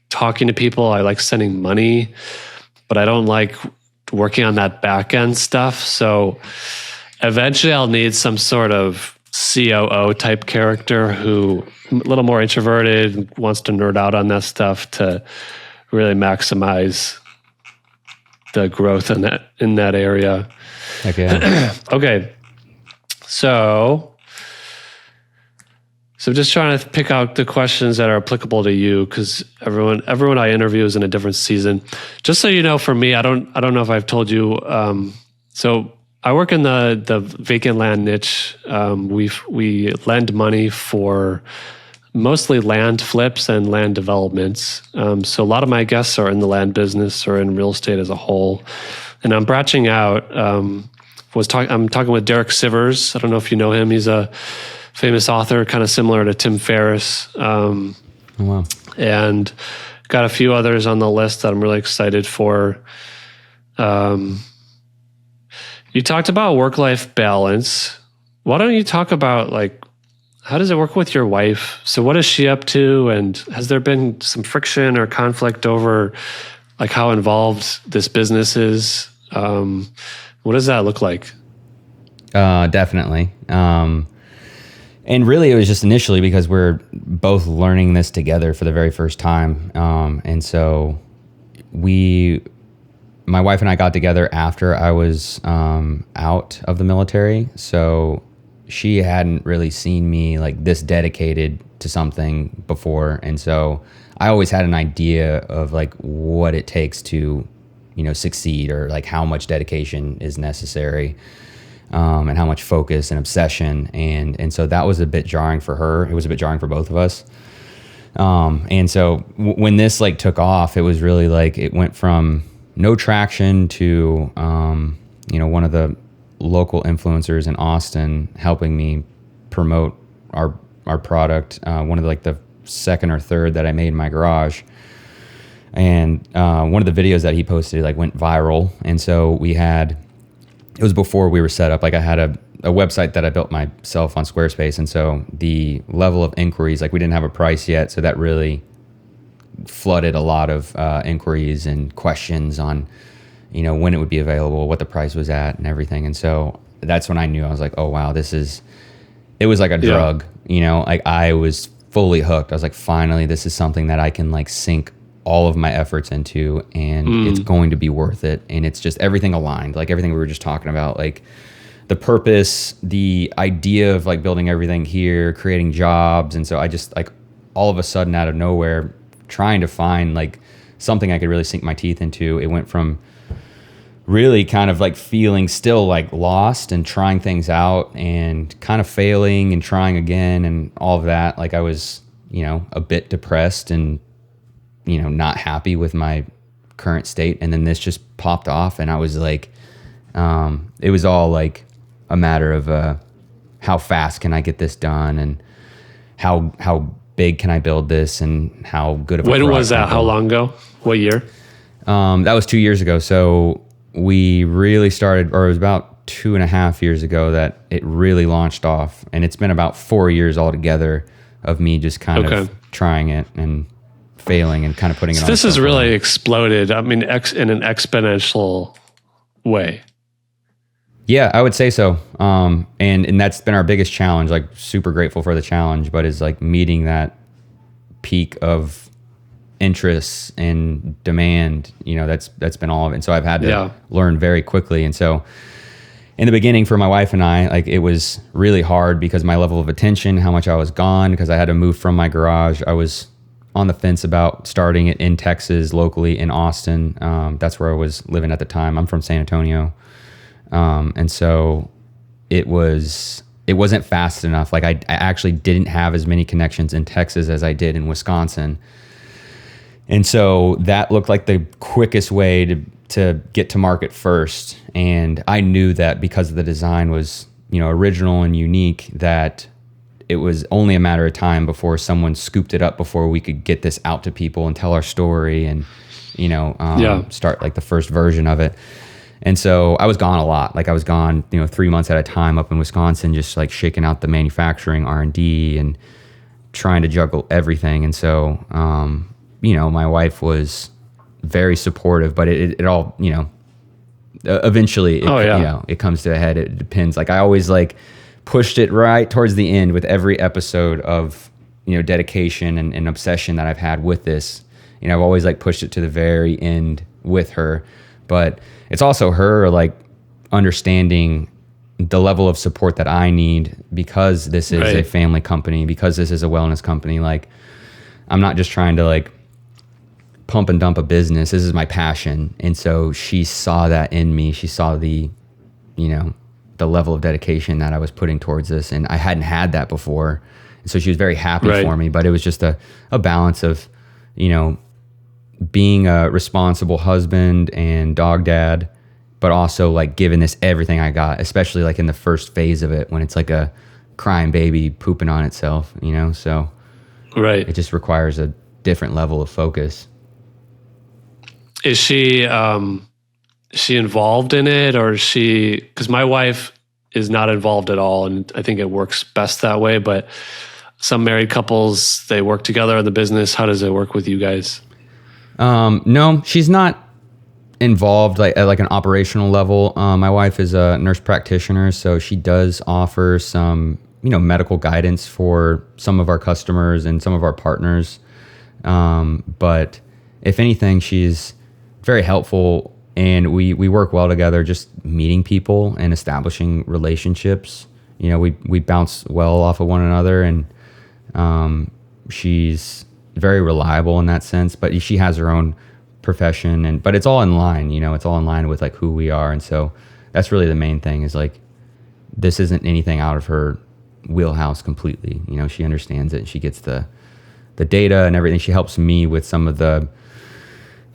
talking to people. I like sending money, but I don't like working on that back end stuff. So eventually I'll need some sort of COO type character who a little more introverted, wants to nerd out on that stuff to really maximize the growth in that area. Heck yeah. Okay. So just trying to pick out the questions that are applicable to you, because everyone I interview is in a different season. Just so you know, for me, I don't know if I've told you. So I work in the vacant land niche. We lend money for mostly land flips and land developments. So a lot of my guests are in the land business or in real estate as a whole. And I'm branching out. I'm talking with Derek Sivers. I don't know if you know him. He's a famous author, kind of similar to Tim Ferriss. Oh, wow. And got a few others on the list that I'm really excited for. You talked about work-life balance. Why don't you talk about, like, how does it work with your wife? So what is she up to? And has there been some friction or conflict over, like, how involved this business is? What does that look like? Definitely. And really, it was just initially because we're both learning this together for the very first time. And so my wife and I got together after I was out of the military. So she hadn't really seen me like this dedicated to something before. And so I always had an idea of like what it takes to, succeed, or like how much dedication is necessary. And how much focus and obsession. And so that was a bit jarring for her. It was a bit jarring for both of us. And so when this like took off, it was really like, it went from no traction to, one of the local influencers in Austin helping me promote our product. One of the second or third that I made in my garage. And one of the videos that he posted like went viral. And so it was before we were set up. Like I had a website that I built myself on Squarespace. And so the level of inquiries, like we didn't have a price yet. So that really flooded a lot of inquiries and questions on, when it would be available, what the price was at and everything. And so that's when I knew. I was like, oh, wow, it was like a drug, like I was fully hooked. I was like, finally, this is something that I can like sink all of my efforts into, and it's going to be worth it. And it's just everything aligned, like everything we were just talking about, like the purpose, the idea of like building everything here, creating jobs. And so I just like all of a sudden out of nowhere, trying to find like something I could really sink my teeth into. It went from really kind of like feeling still like lost and trying things out and kind of failing and trying again and all of that. Like I was, a bit depressed and not happy with my current state. And then this just popped off, and I was like, it was all like a matter of how fast can I get this done, and how big can I build this, and how good of a When product was that? How long ago? What year? That was 2 years ago. So we really started, or it was about 2.5 years ago that it really launched off. And it's been about 4 years altogether of me just kind of trying it and failing and kind of putting it on. This has really exploded. I mean, in an exponential way. Yeah, I would say so. And that's been our biggest challenge. Like, super grateful for the challenge, but is like meeting that peak of interest and demand. That's been all of it. And so I've had to learn very quickly. And so in the beginning for my wife and I, like it was really hard because my level of attention, how much I was gone, because I had to move from my garage. I was on the fence about starting it in Texas, locally in Austin. That's where I was living at the time. I'm from San Antonio. And so it wasn't fast enough. Like I actually didn't have as many connections in Texas as I did in Wisconsin. And so that looked like the quickest way to get to market first. And I knew that because the design was, original and unique, that it was only a matter of time before someone scooped it up before we could get this out to people and tell our story and, start like the first version of it. And so I was gone a lot. Like I was gone, 3 months at a time up in Wisconsin, just like shaking out the manufacturing R&D and trying to juggle everything. And so, my wife was very supportive, but it all, eventually, it comes to a head. It depends. Like I always like pushed it right towards the end with every episode of, dedication and obsession that I've had with this. I've always like pushed it to the very end with her, but it's also her like understanding the level of support that I need because this is a family company, because this is a wellness company. Like I'm not just trying to like pump and dump a business. This is my passion. And so she saw that in me. She saw the the level of dedication that I was putting towards this. And I hadn't had that before. And so she was very happy for me, but it was just a balance of, being a responsible husband and dog dad, but also like giving this everything I got, especially like in the first phase of it when it's like a crying baby pooping on itself, so it just requires a different level of focus. Is she involved in it, or is she, because my wife is not involved at all, and I think it works best that way, but some married couples, they work together in the business. How does it work with you guys? No, she's not involved like at like an operational level. My wife is a nurse practitioner, so she does offer some, medical guidance for some of our customers and some of our partners. But if anything, she's very helpful, and we work well together, just meeting people and establishing relationships. We bounce well off of one another, and she's very reliable in that sense, but she has her own profession, but it's all in line, it's all in line with like who we are. And so that's really the main thing, is like, this isn't anything out of her wheelhouse completely. She understands it. She gets the data and everything. She helps me with some of the,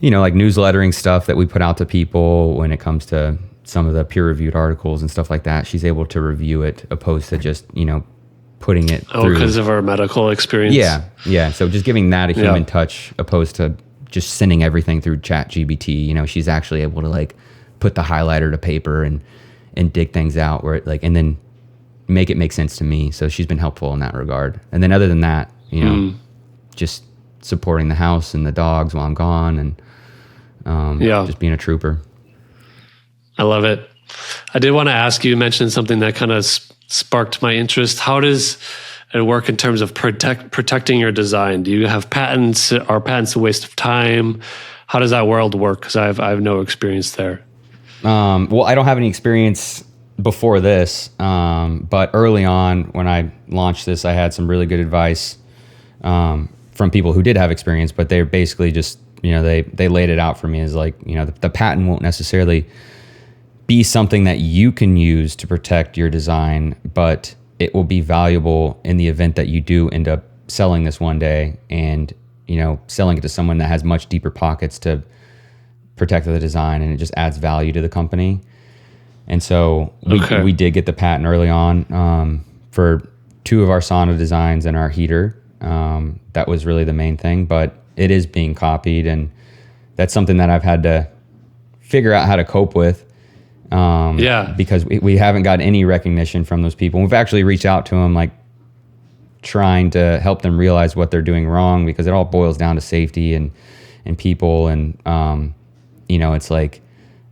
like newslettering stuff that we put out to people when it comes to some of the peer reviewed articles and stuff like that. She's able to review it opposed to just, putting it through. Because of our medical experience. Yeah. So just giving that a human touch opposed to just sending everything through ChatGPT. She's actually able to like put the highlighter to paper and dig things out where it like, and then make it make sense to me. So she's been helpful in that regard. And then other than that, just supporting the house and the dogs while I'm gone, and just being a trooper. I love it. I did want to ask you mentioned something that kind of sparked my interest. How does it work in terms of protecting your design? Do you have patents? Are patents a waste of time? How does that world work? Because I have no experience there. Well, I don't have any experience before this, but early on when I launched this, I had some really good advice from people who did have experience, but they're basically just, they laid it out for me as like, the patent won't necessarily be something that you can use to protect your design, but it will be valuable in the event that you do end up selling this one day and, selling it to someone that has much deeper pockets to protect the design, and it just adds value to the company. And so we did get the patent early on for 2 of our sauna designs and our heater. That was really the main thing, but it is being copied, and that's something that I've had to figure out how to cope with. Because we haven't got any recognition from those people. We've actually reached out to them, like trying to help them realize what they're doing wrong, because it all boils down to safety and people. And, it's like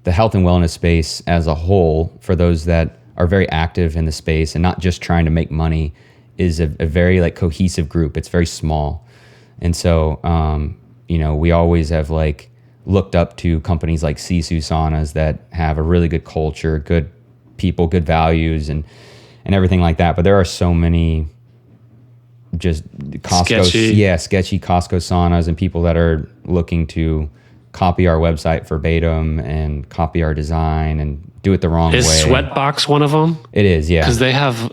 the health and wellness space as a whole, for those that are very active in the space and not just trying to make money, is a very like cohesive group. It's very small. And so, we always have like looked up to companies like Sisu Saunas that have a really good culture, good people, good values, and everything like that. But there are so many just sketchy Costco saunas, and people that are looking to copy our website verbatim and copy our design and do it the wrong way. Is Sweatbox one of them? It is, yeah. Because they have,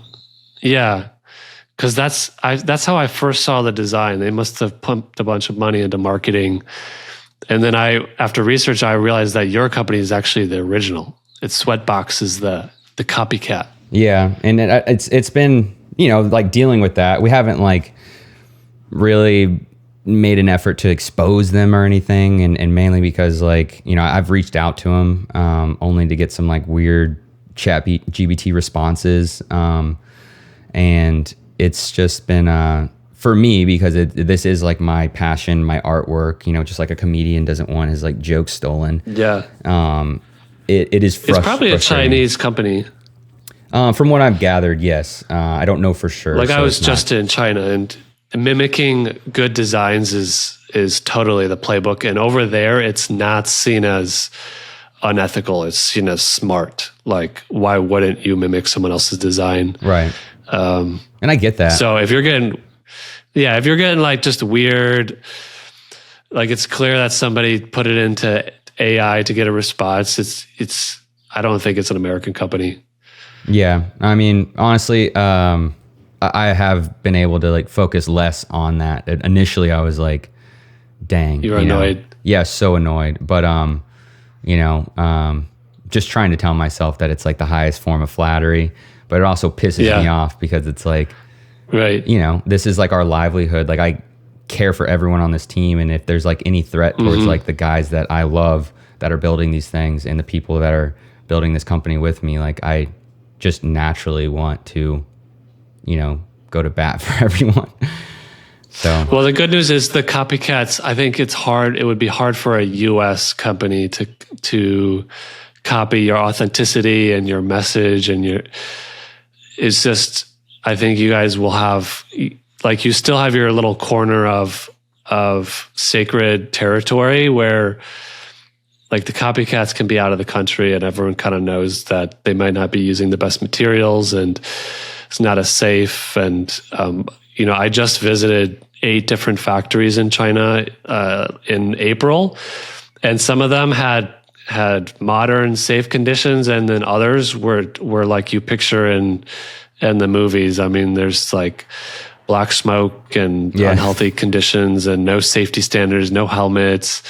because that's how I first saw the design. They must have pumped a bunch of money into marketing. And then after research, I realized that your company is actually the original. It's Sweatbox is the copycat. Yeah, and it's been, like dealing with that. We haven't like really made an effort to expose them or anything, and mainly because like, I've reached out to them only to get some like weird chat GPT responses, and it's just been for me, because this is like my passion, my artwork, just like a comedian doesn't want his like jokes stolen. Yeah. It is It's probably a Chinese company. From what I've gathered, yes. I don't know for sure. Like, I was just in China, and mimicking good designs is totally the playbook. And over there, it's not seen as unethical. It's seen as smart. Like, why wouldn't you mimic someone else's design? Right. And I get that. So if you're getting like just weird, like it's clear that somebody put it into AI to get a response. I don't think it's an American company. Yeah. I mean, honestly, I have been able to like focus less on that. Initially I was like, dang, You're annoyed. Yeah, so annoyed. But just trying to tell myself that it's like the highest form of flattery, but it also pisses me off because it's like, right. This is like our livelihood. Like I care for everyone on this team, and if there's like any threat towards like the guys that I love that are building these things and the people that are building this company with me, like I just naturally want to, go to bat for everyone. So, well, the good news is the copycats, I think it's hard. It would be hard for a US company to copy your authenticity and your message it's just, I think you guys will have, like, you still have your little corner of sacred territory where like the copycats can be out of the country and everyone kind of knows that they might not be using the best materials and it's not as safe. And, I just visited 8 different factories in China in April, and some of them had modern, safe conditions, and then others were like you picture in the movies. I mean, there's like black smoke and unhealthy conditions and no safety standards, no helmets,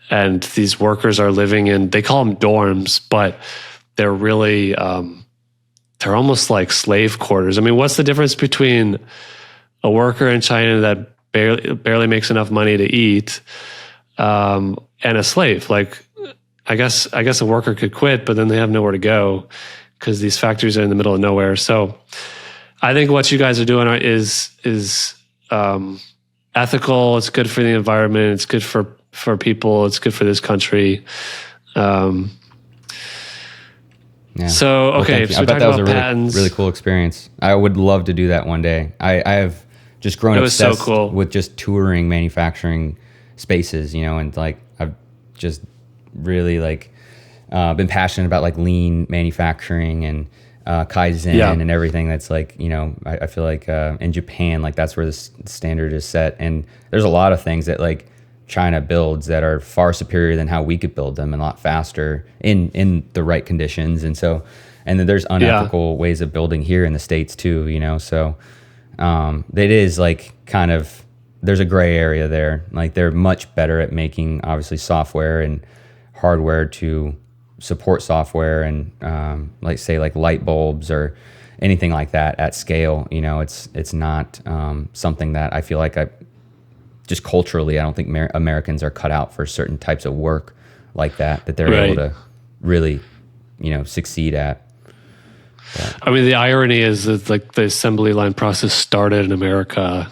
and these workers are living in, they call them dorms, but they're really they're almost like slave quarters. I mean, what's the difference between a worker in China that barely makes enough money to eat and a slave? Like, I guess a worker could quit, but then they have nowhere to go because these factories are in the middle of nowhere. So I think what you guys are doing is ethical. It's good for the environment. It's good for people. It's good for this country. So, okay. Well, so I bet that was a patents. really cool experience. I would love to do that one day. I have just grown obsessed with just touring manufacturing spaces, and like I've just really like been passionate about like lean manufacturing and Kaizen and everything that's like, I feel like in Japan, like that's where the standard is set. And there's a lot of things that like China builds that are far superior than how we could build them and a lot faster in the right conditions. And then there's unethical ways of building here in the States too, so it is like kind of, there's a gray area there. Like they're much better at making obviously software and hardware to support software and like say like light bulbs or anything like that at scale. It's not something that I feel like just culturally, I don't think Americans are cut out for certain types of work like that they're able to really, succeed at. But. I mean, the irony is that like the assembly line process started in America,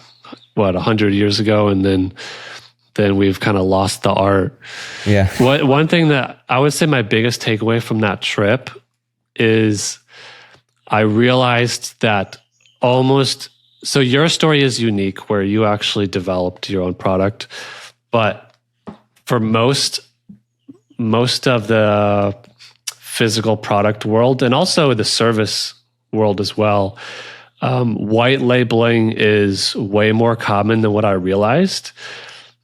100 years ago, and then we've kind of lost the art. Yeah. One thing that I would say my biggest takeaway from that trip is I realized that so your story is unique where you actually developed your own product, but for most of the physical product world and also the service world as well, white labeling is way more common than what I realized.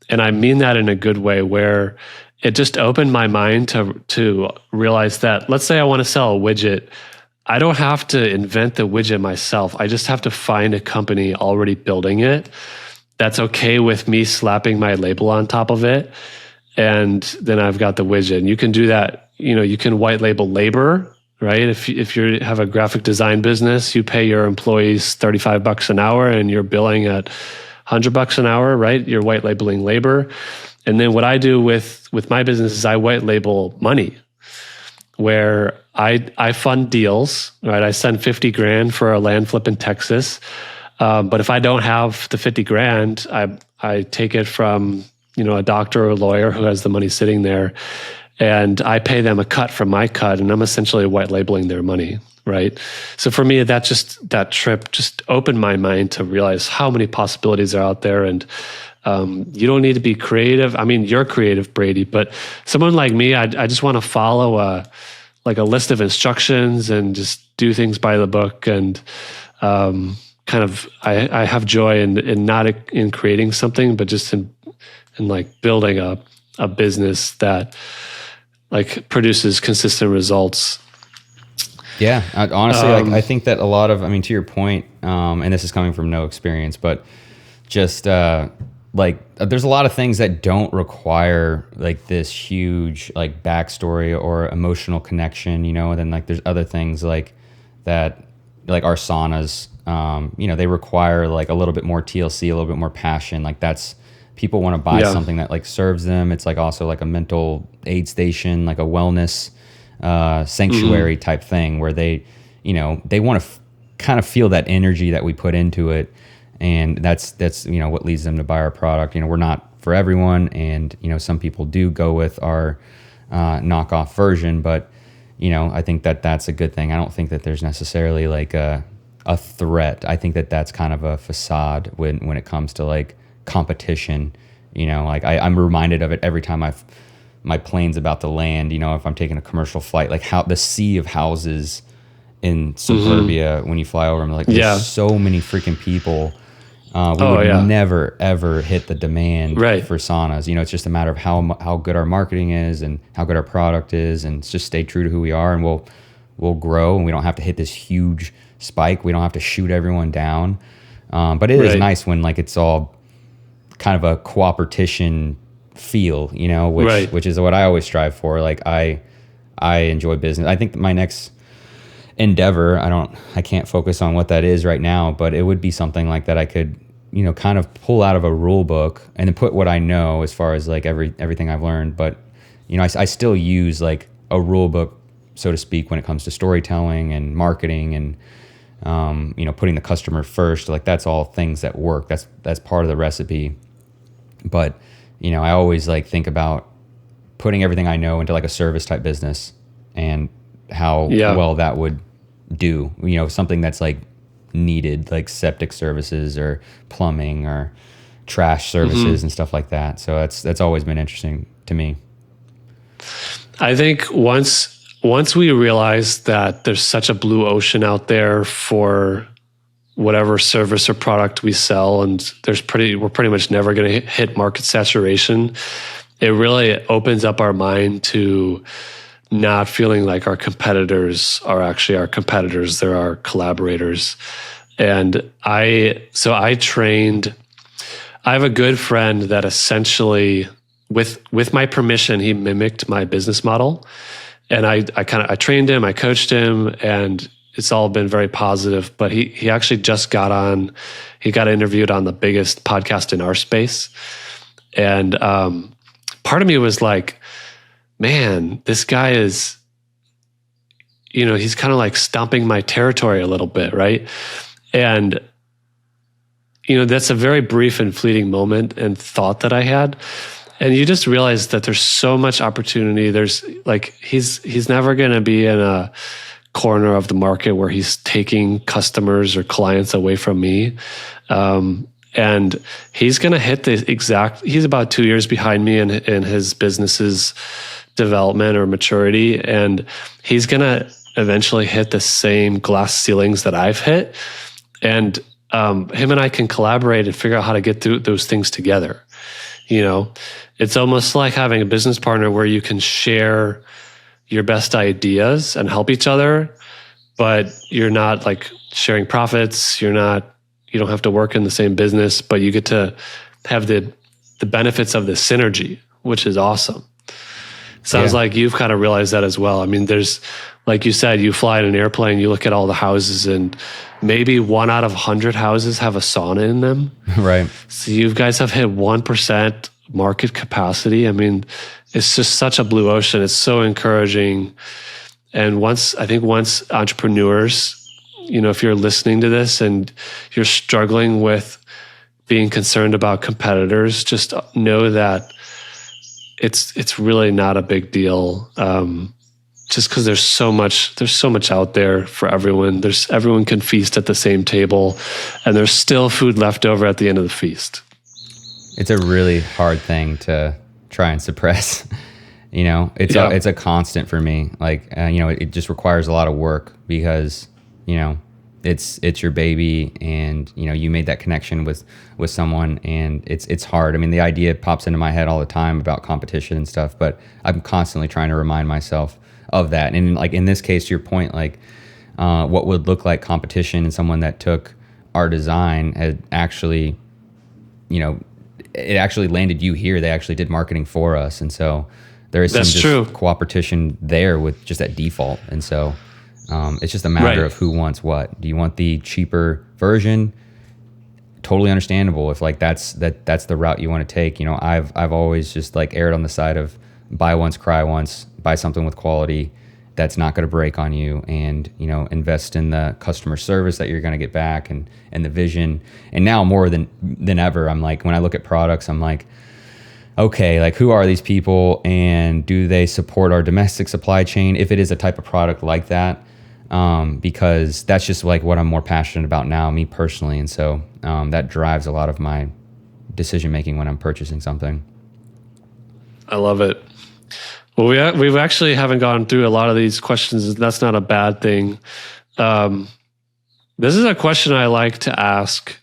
And I mean that in a good way, where it just opened my mind to realize that, let's say I want to sell a widget. I don't have to invent the widget myself. I just have to find a company already building it that's okay with me slapping my label on top of it. And then I've got the widget. And you can do that. You can white label labor, right? If you have a graphic design business, you pay your employees $35 an hour and you're billing at $100 an hour, right? You're white labeling labor. And then what I do with my business is I white label money, where I fund deals, right? I send 50 grand for a land flip in Texas. But if I don't have the 50 grand, I take it from, a doctor or a lawyer who has the money sitting there, and I pay them a cut from my cut, and I'm essentially white labeling their money, right? So for me, that trip just opened my mind to realize how many possibilities are out there. And you don't need to be creative. I mean, you're creative, Brady, but someone like me, I just want to follow a list of instructions and just do things by the book. And I have joy in not in creating something, but just in like building a business that like produces consistent results. Yeah, honestly, like I think that a lot of, I mean, to your point, and this is coming from no experience, but just there's a lot of things that don't require like this huge like backstory or emotional connection, you know. And then like there's other things like that, like our saunas, you know, they require like a little bit more TLC, a little bit more passion. Like that's, people want to buy something that like serves them. It's like also like a mental aid station, like a wellness sanctuary type thing where they, you know, they want to kind of feel that energy that we put into it. And that's, you know, what leads them to buy our product. You know, we're not for everyone. And, you know, some people do go with our knockoff version, but, you know, I think that that's a good thing. I don't think that there's necessarily like a threat. I think that that's kind of a facade when it comes to like competition. You know, like I'm reminded of it every time my plane's about to land, you know, if I'm taking a commercial flight, like how the sea of houses in suburbia when you fly over them, like there's so many freaking people. We would never ever hit the demand for saunas. You know, it's just a matter of how good our marketing is and how good our product is, and just stay true to who we are, and we'll grow, and we don't have to hit this huge spike. We don't have to shoot everyone down. But it is nice when like it's all kind of a cooperation feel, you know, which is what I always strive for. Like I enjoy business. I think that my next endeavor, I can't focus on what that is right now, but it would be something like that I could, you know, kind of pull out of a rule book and then put what I know as far as like everything I've learned. But, you know, I still use like a rule book, so to speak, when it comes to storytelling and marketing and, you know, putting the customer first. Like that's all things that work. That's part of the recipe. But, you know, I always like think about putting everything I know into like a service type business and how well that would do, you know, something that's like needed, like septic services or plumbing or trash services and stuff like that. So that's always been interesting to me. I think once we realize that there's such a blue ocean out there for whatever service or product we sell, and we're pretty much never going to hit market saturation, it really opens up our mind to not feeling like our competitors are actually our competitors. They're our collaborators. And I have a good friend that essentially, with my permission, he mimicked my business model. And I trained him, I coached him, and it's all been very positive. But he actually just got interviewed on the biggest podcast in our space. And part of me was like, man, this guy is, you know, he's kind of like stomping my territory a little bit, right? And, you know, that's a very brief and fleeting moment and thought that I had. And you just realize that there's so much opportunity. There's like, he's never going to be in a corner of the market where he's taking customers or clients away from me. And he's going to hit he's about 2 years behind me in his business's development or maturity. And he's going to eventually hit the same glass ceilings that I've hit. And him and I can collaborate and figure out how to get through those things together. You know, it's almost like having a business partner where you can share your best ideas and help each other, but you're not like sharing profits. You don't have to work in the same business, but you get to have the benefits of the synergy, which is awesome. Sounds like you've kind of realized that as well. I mean, there's, like you said, you fly in an airplane, you look at all the houses, and maybe 1 out of 100 houses have a sauna in them. Right. So you guys have hit 1% market capacity. I mean, it's just such a blue ocean. It's so encouraging. And once entrepreneurs, you know, if you're listening to this and you're struggling with being concerned about competitors, just know that it's really not a big deal. Just because there's so much out there for everyone. Everyone can feast at the same table, and there's still food left over at the end of the feast. It's a really hard thing to try and suppress. You know, it's a constant for me. Like, you know, it just requires a lot of work because, you know, it's your baby, and, you know, you made that connection with someone, and it's hard. I mean, the idea pops into my head all the time about competition and stuff, but I'm constantly trying to remind myself of that. And like in this case, to your point, like, what would look like competition, and someone that took our design had actually, it actually landed you here. They actually did marketing for us. And so there is some just cooperation there with just that default. And so it's just a matter of who wants what. Do you want the cheaper version? Totally understandable if like that's the route you want to take. I've always just like erred on the side of buy once, cry once, buy something with quality that's not going to break on you, and invest in the customer service that you're going to get back, and the vision. And now more than ever, I'm like, when I look at products, I'm like, okay, like who are these people, and do they support our domestic supply chain if it is a type of product like that? Because that's just like what I'm more passionate about now, me personally. And so that drives a lot of my decision making when I'm purchasing something. I love it. Well, we've actually haven't gone through a lot of these questions. That's not a bad thing. This is a question I like to ask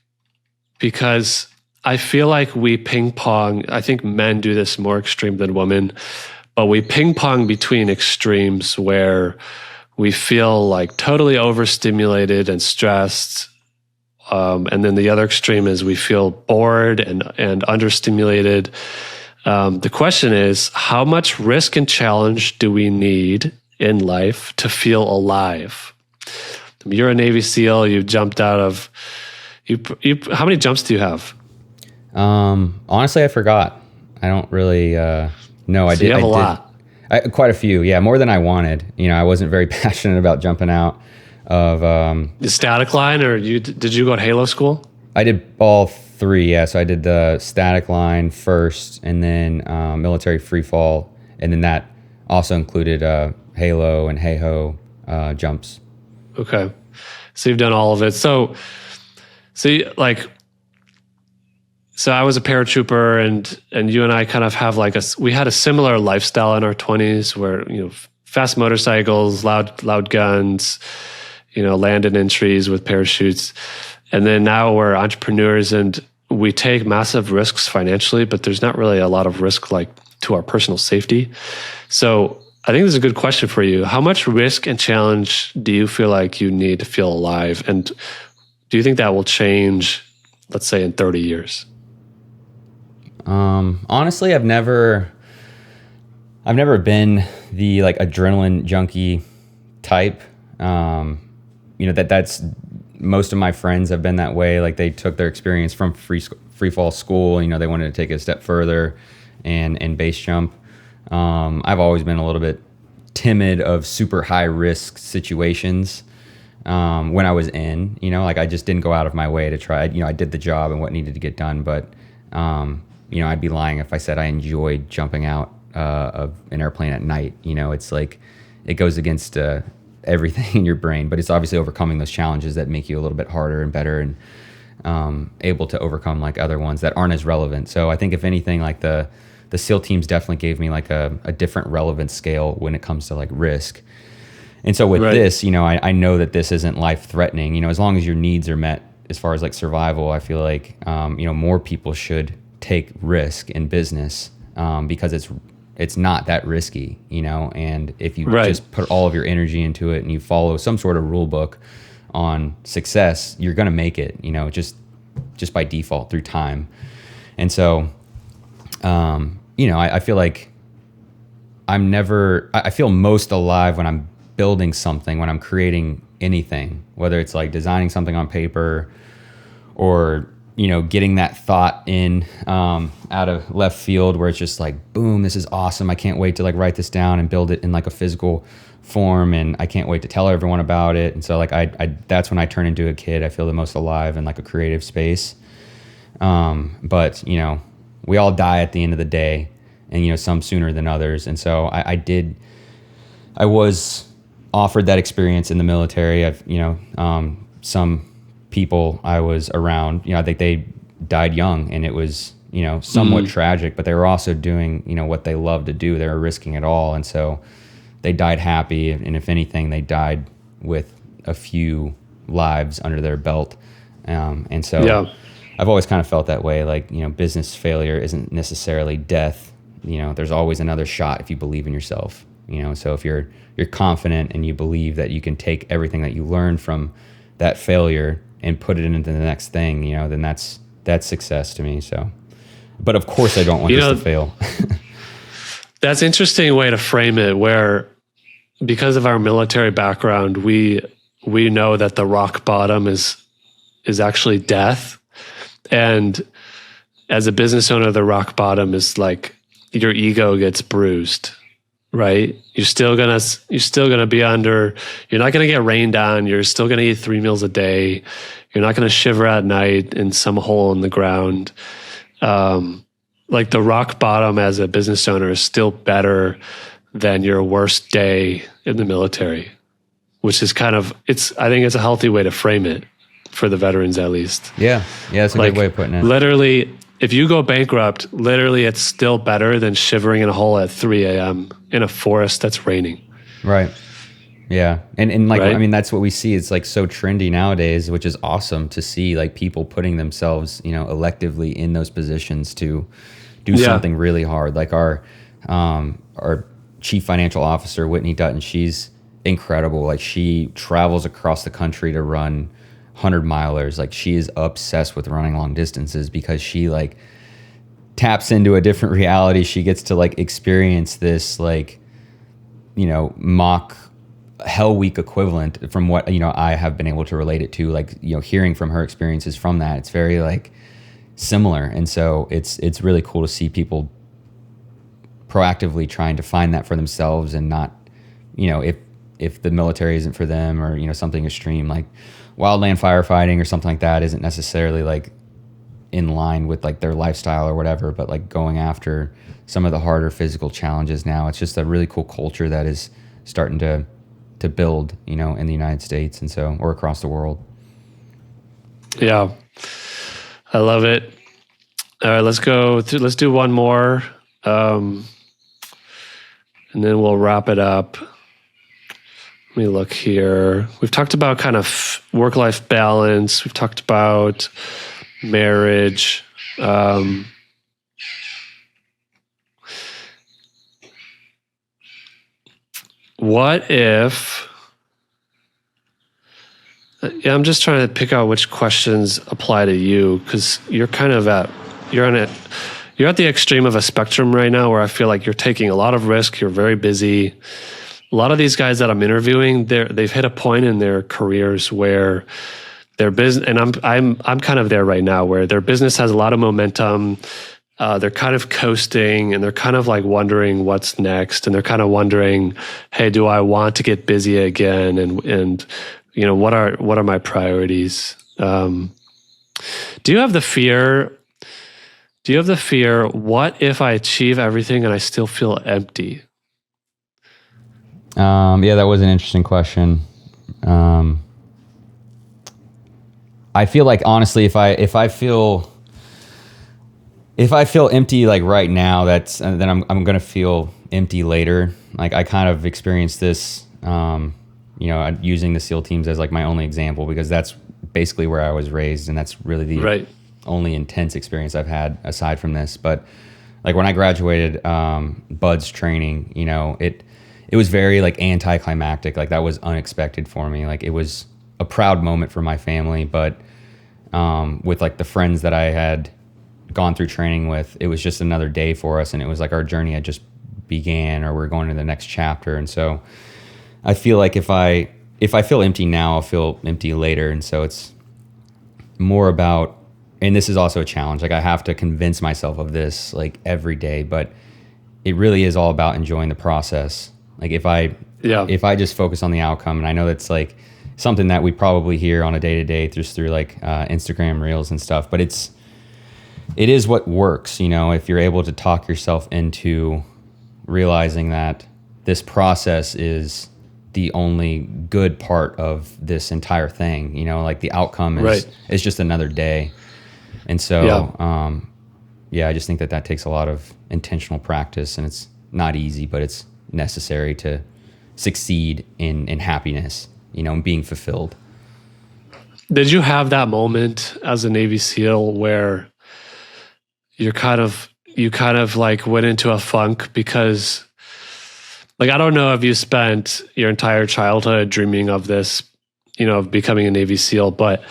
because I feel like we ping pong. I think men do this more extreme than women, but we ping pong between extremes where we feel like totally overstimulated and stressed. And then the other extreme is we feel bored and understimulated. The question is, how much risk and challenge do we need in life to feel alive? You're a Navy SEAL. You jumped out of. How many jumps do you have? Honestly, I forgot. I don't really know. I did. You have a lot. Quite a few. Yeah, more than I wanted. I wasn't very passionate about jumping out of the static line, or did you go to Halo school? I did all three. Yeah, so I did the static line first, and then military free fall, and then that also included Halo and Hey-Ho jumps. Okay, so you've done all of it. So I was a paratrooper, and you and I kind of have we had a similar lifestyle in our 20s, where fast motorcycles, loud guns, landed in trees with parachutes. And then now we're entrepreneurs and we take massive risks financially, but there's not really a lot of risk like to our personal safety. So I think this is a good question for you. How much risk and challenge do you feel like you need to feel alive? And do you think that will change, let's say, in 30 years? Honestly, I've never been the like adrenaline junkie type. That's most of my friends have been that way. Like they took their experience from free fall school. They wanted to take it a step further and base jump. I've always been a little bit timid of super high risk situations. When I was in, I just didn't go out of my way to try. I did the job and what needed to get done, but I'd be lying if I said I enjoyed jumping out of an airplane at night. It's like it goes against everything in your brain, but it's obviously overcoming those challenges that make you a little bit harder and better, and able to overcome like other ones that aren't as relevant. So I think if anything, like the SEAL teams definitely gave me like a different relevance scale when it comes to like risk. And so with this, I know that this isn't life threatening. As long as your needs are met as far as like survival, I feel like more people should take risk in business because it's not that risky, and if you just put all of your energy into it and you follow some sort of rule book on success, you're going to make it, just by default through time. And so, I feel like I feel most alive when I'm building something, when I'm creating anything, whether it's like designing something on paper or getting that thought in out of left field where it's just like, boom, this is awesome. I can't wait to like write this down and build it in like a physical form, and I can't wait to tell everyone about it. And so like I that's when I turn into a kid. I feel the most alive in like a creative space. But we all die at the end of the day, and some sooner than others. And so I was offered that experience in the military. I've some people I was around, I think they died young, and it was, somewhat tragic, but they were also doing, what they love to do. They were risking it all. And so they died happy. And if anything, they died with a few lives under their belt. And so I've always kind of felt that way. Like, business failure isn't necessarily death. There's always another shot if you believe in yourself. So if you're confident and you believe that you can take everything that you learned from that failure and put it into the next thing, then that's success to me. So, but of course I don't want this to fail. That's an interesting way to frame it, where because of our military background, we know that the rock bottom is actually death. And as a business owner, the rock bottom is like your ego gets bruised, right? You're still gonna be under. You're not gonna get rained on. You're still gonna eat 3 meals a day. You're not gonna shiver at night in some hole in the ground. Like the rock bottom as a business owner is still better than your worst day in the military, which is I think it's a healthy way to frame it for the veterans, at least. Yeah. That's a good way of putting it. Literally, if you go bankrupt, literally it's still better than shivering in a hole at 3 a.m. in a forest that's raining. Right. Yeah. And like, right? I mean, that's what we see. It's like so trendy nowadays, which is awesome to see, like people putting themselves, electively in those positions to do something really hard. Like our chief financial officer, Whitney Dutton, she's incredible. Like she travels across the country to run 100-milers. Like she is obsessed with running long distances because she like taps into a different reality. She gets to like experience this like, mock Hell Week equivalent from what, I have been able to relate it to, like, hearing from her experiences from that. It's very like similar. And so it's really cool to see people proactively trying to find that for themselves and not, if the military isn't for them or, something extreme like wildland firefighting or something like that isn't necessarily like in line with like their lifestyle or whatever, but like going after some of the harder physical challenges now. It's just a really cool culture that is starting to build, in the United States and so, or across the world. Yeah. I love it. All right, let's do one more. And then we'll wrap it up. Let me look here. We've talked about kind of work-life balance. We've talked about marriage. What if... Yeah, I'm just trying to pick out which questions apply to you, because you're at the extreme of a spectrum right now where I feel like you're taking a lot of risk. You're very busy. A lot of these guys that I'm interviewing, they've hit a point in their careers where their business, and I'm kind of there right now, where their business has a lot of momentum. They're kind of coasting, and they're kind of like wondering what's next, and they're kind of wondering, hey, do I want to get busy again? And what are my priorities? Do you have the fear? What if I achieve everything and I still feel empty? Yeah, that was an interesting question. I feel like, honestly, if I feel empty like right now, then I'm gonna feel empty later. Like I kind of experienced this, using the SEAL teams as like my only example, because that's basically where I was raised, and that's really the only intense experience I've had aside from this. But like when I graduated BUDS training, it was very like anticlimactic. Like that was unexpected for me. Like it was a proud moment for my family, but with like the friends that I had gone through training with, it was just another day for us, and it was like our journey had just began, or we're going to the next chapter. And so I feel like if I feel empty now, I'll feel empty later. And so it's more about, and this is also a challenge, like I have to convince myself of this like every day, but it really is all about enjoying the process. Like if I just focus on the outcome, and I know that's like something that we probably hear on a day-to-day just through like Instagram reels and stuff, but it is what works, if you're able to talk yourself into realizing that this process is the only good part of this entire thing, like the outcome is just another day. And so, I just think that takes a lot of intentional practice, and it's not easy, but it's necessary to succeed in happiness, and being fulfilled. Did you have that moment as a Navy SEAL where you kind of like went into a funk because Like, I don't know if you spent your entire childhood dreaming of this, of becoming a Navy SEAL, but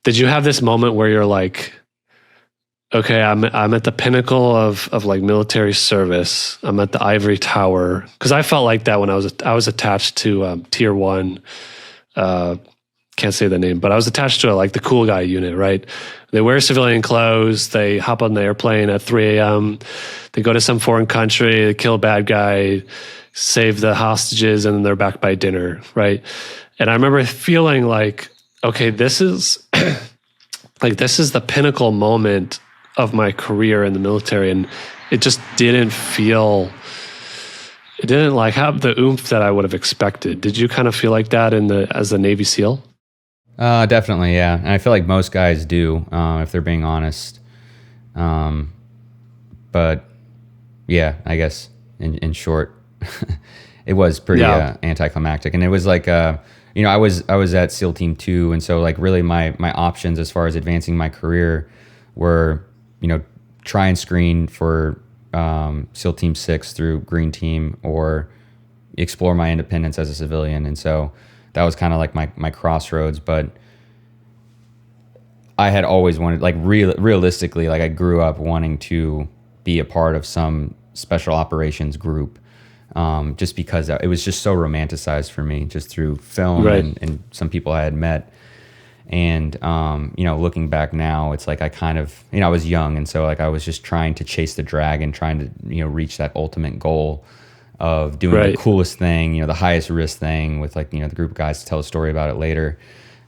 did you have this moment where you're like, okay, I'm at the pinnacle of like military service. I'm at the ivory tower, because I felt like that when I was attached to Tier 1. Can't say the name, but I was attached to like the cool guy unit, right? They wear civilian clothes. They hop on the airplane at 3 a.m. They go to some foreign country, they kill a bad guy, save the hostages, and then they're back by dinner, right? And I remember feeling like, okay, this is this is the pinnacle moment of my career in the military, and it just didn't like have the oomph that I would have expected. Did you kind of feel like that as a Navy SEAL? Definitely, yeah. And I feel like most guys do, if they're being honest. But yeah, I guess in short, it was pretty anticlimactic. And it was like, I was at SEAL Team 2, and so like really my options as far as advancing my career were, try and screen for SEAL Team 6 through Green Team, or explore my independence as a civilian. And so that was kind of like my crossroads. But I had always wanted, like realistically, like I grew up wanting to be a part of some special operations group, just because it was just so romanticized for me, just through film, right, and some people I had met. And, looking back now, it's like I kind of, I was young. And so like I was just trying to chase the dragon, trying to, reach that ultimate goal of doing right, the coolest thing, the highest risk thing with like, the group of guys to tell a story about it later.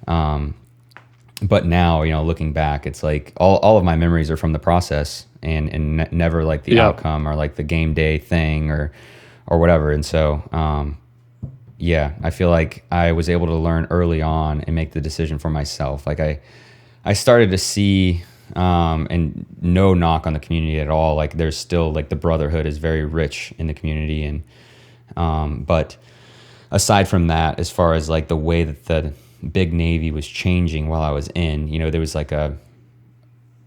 But now, looking back, it's like all of my memories are from the process, and never like the outcome or like the game day thing or whatever. And so, I feel like I was able to learn early on and make the decision for myself. Like I started to see, and no knock on the community at all. Like there's still like the brotherhood is very rich in the community. And, but aside from that, as far as like the way that the big Navy was changing while I was in,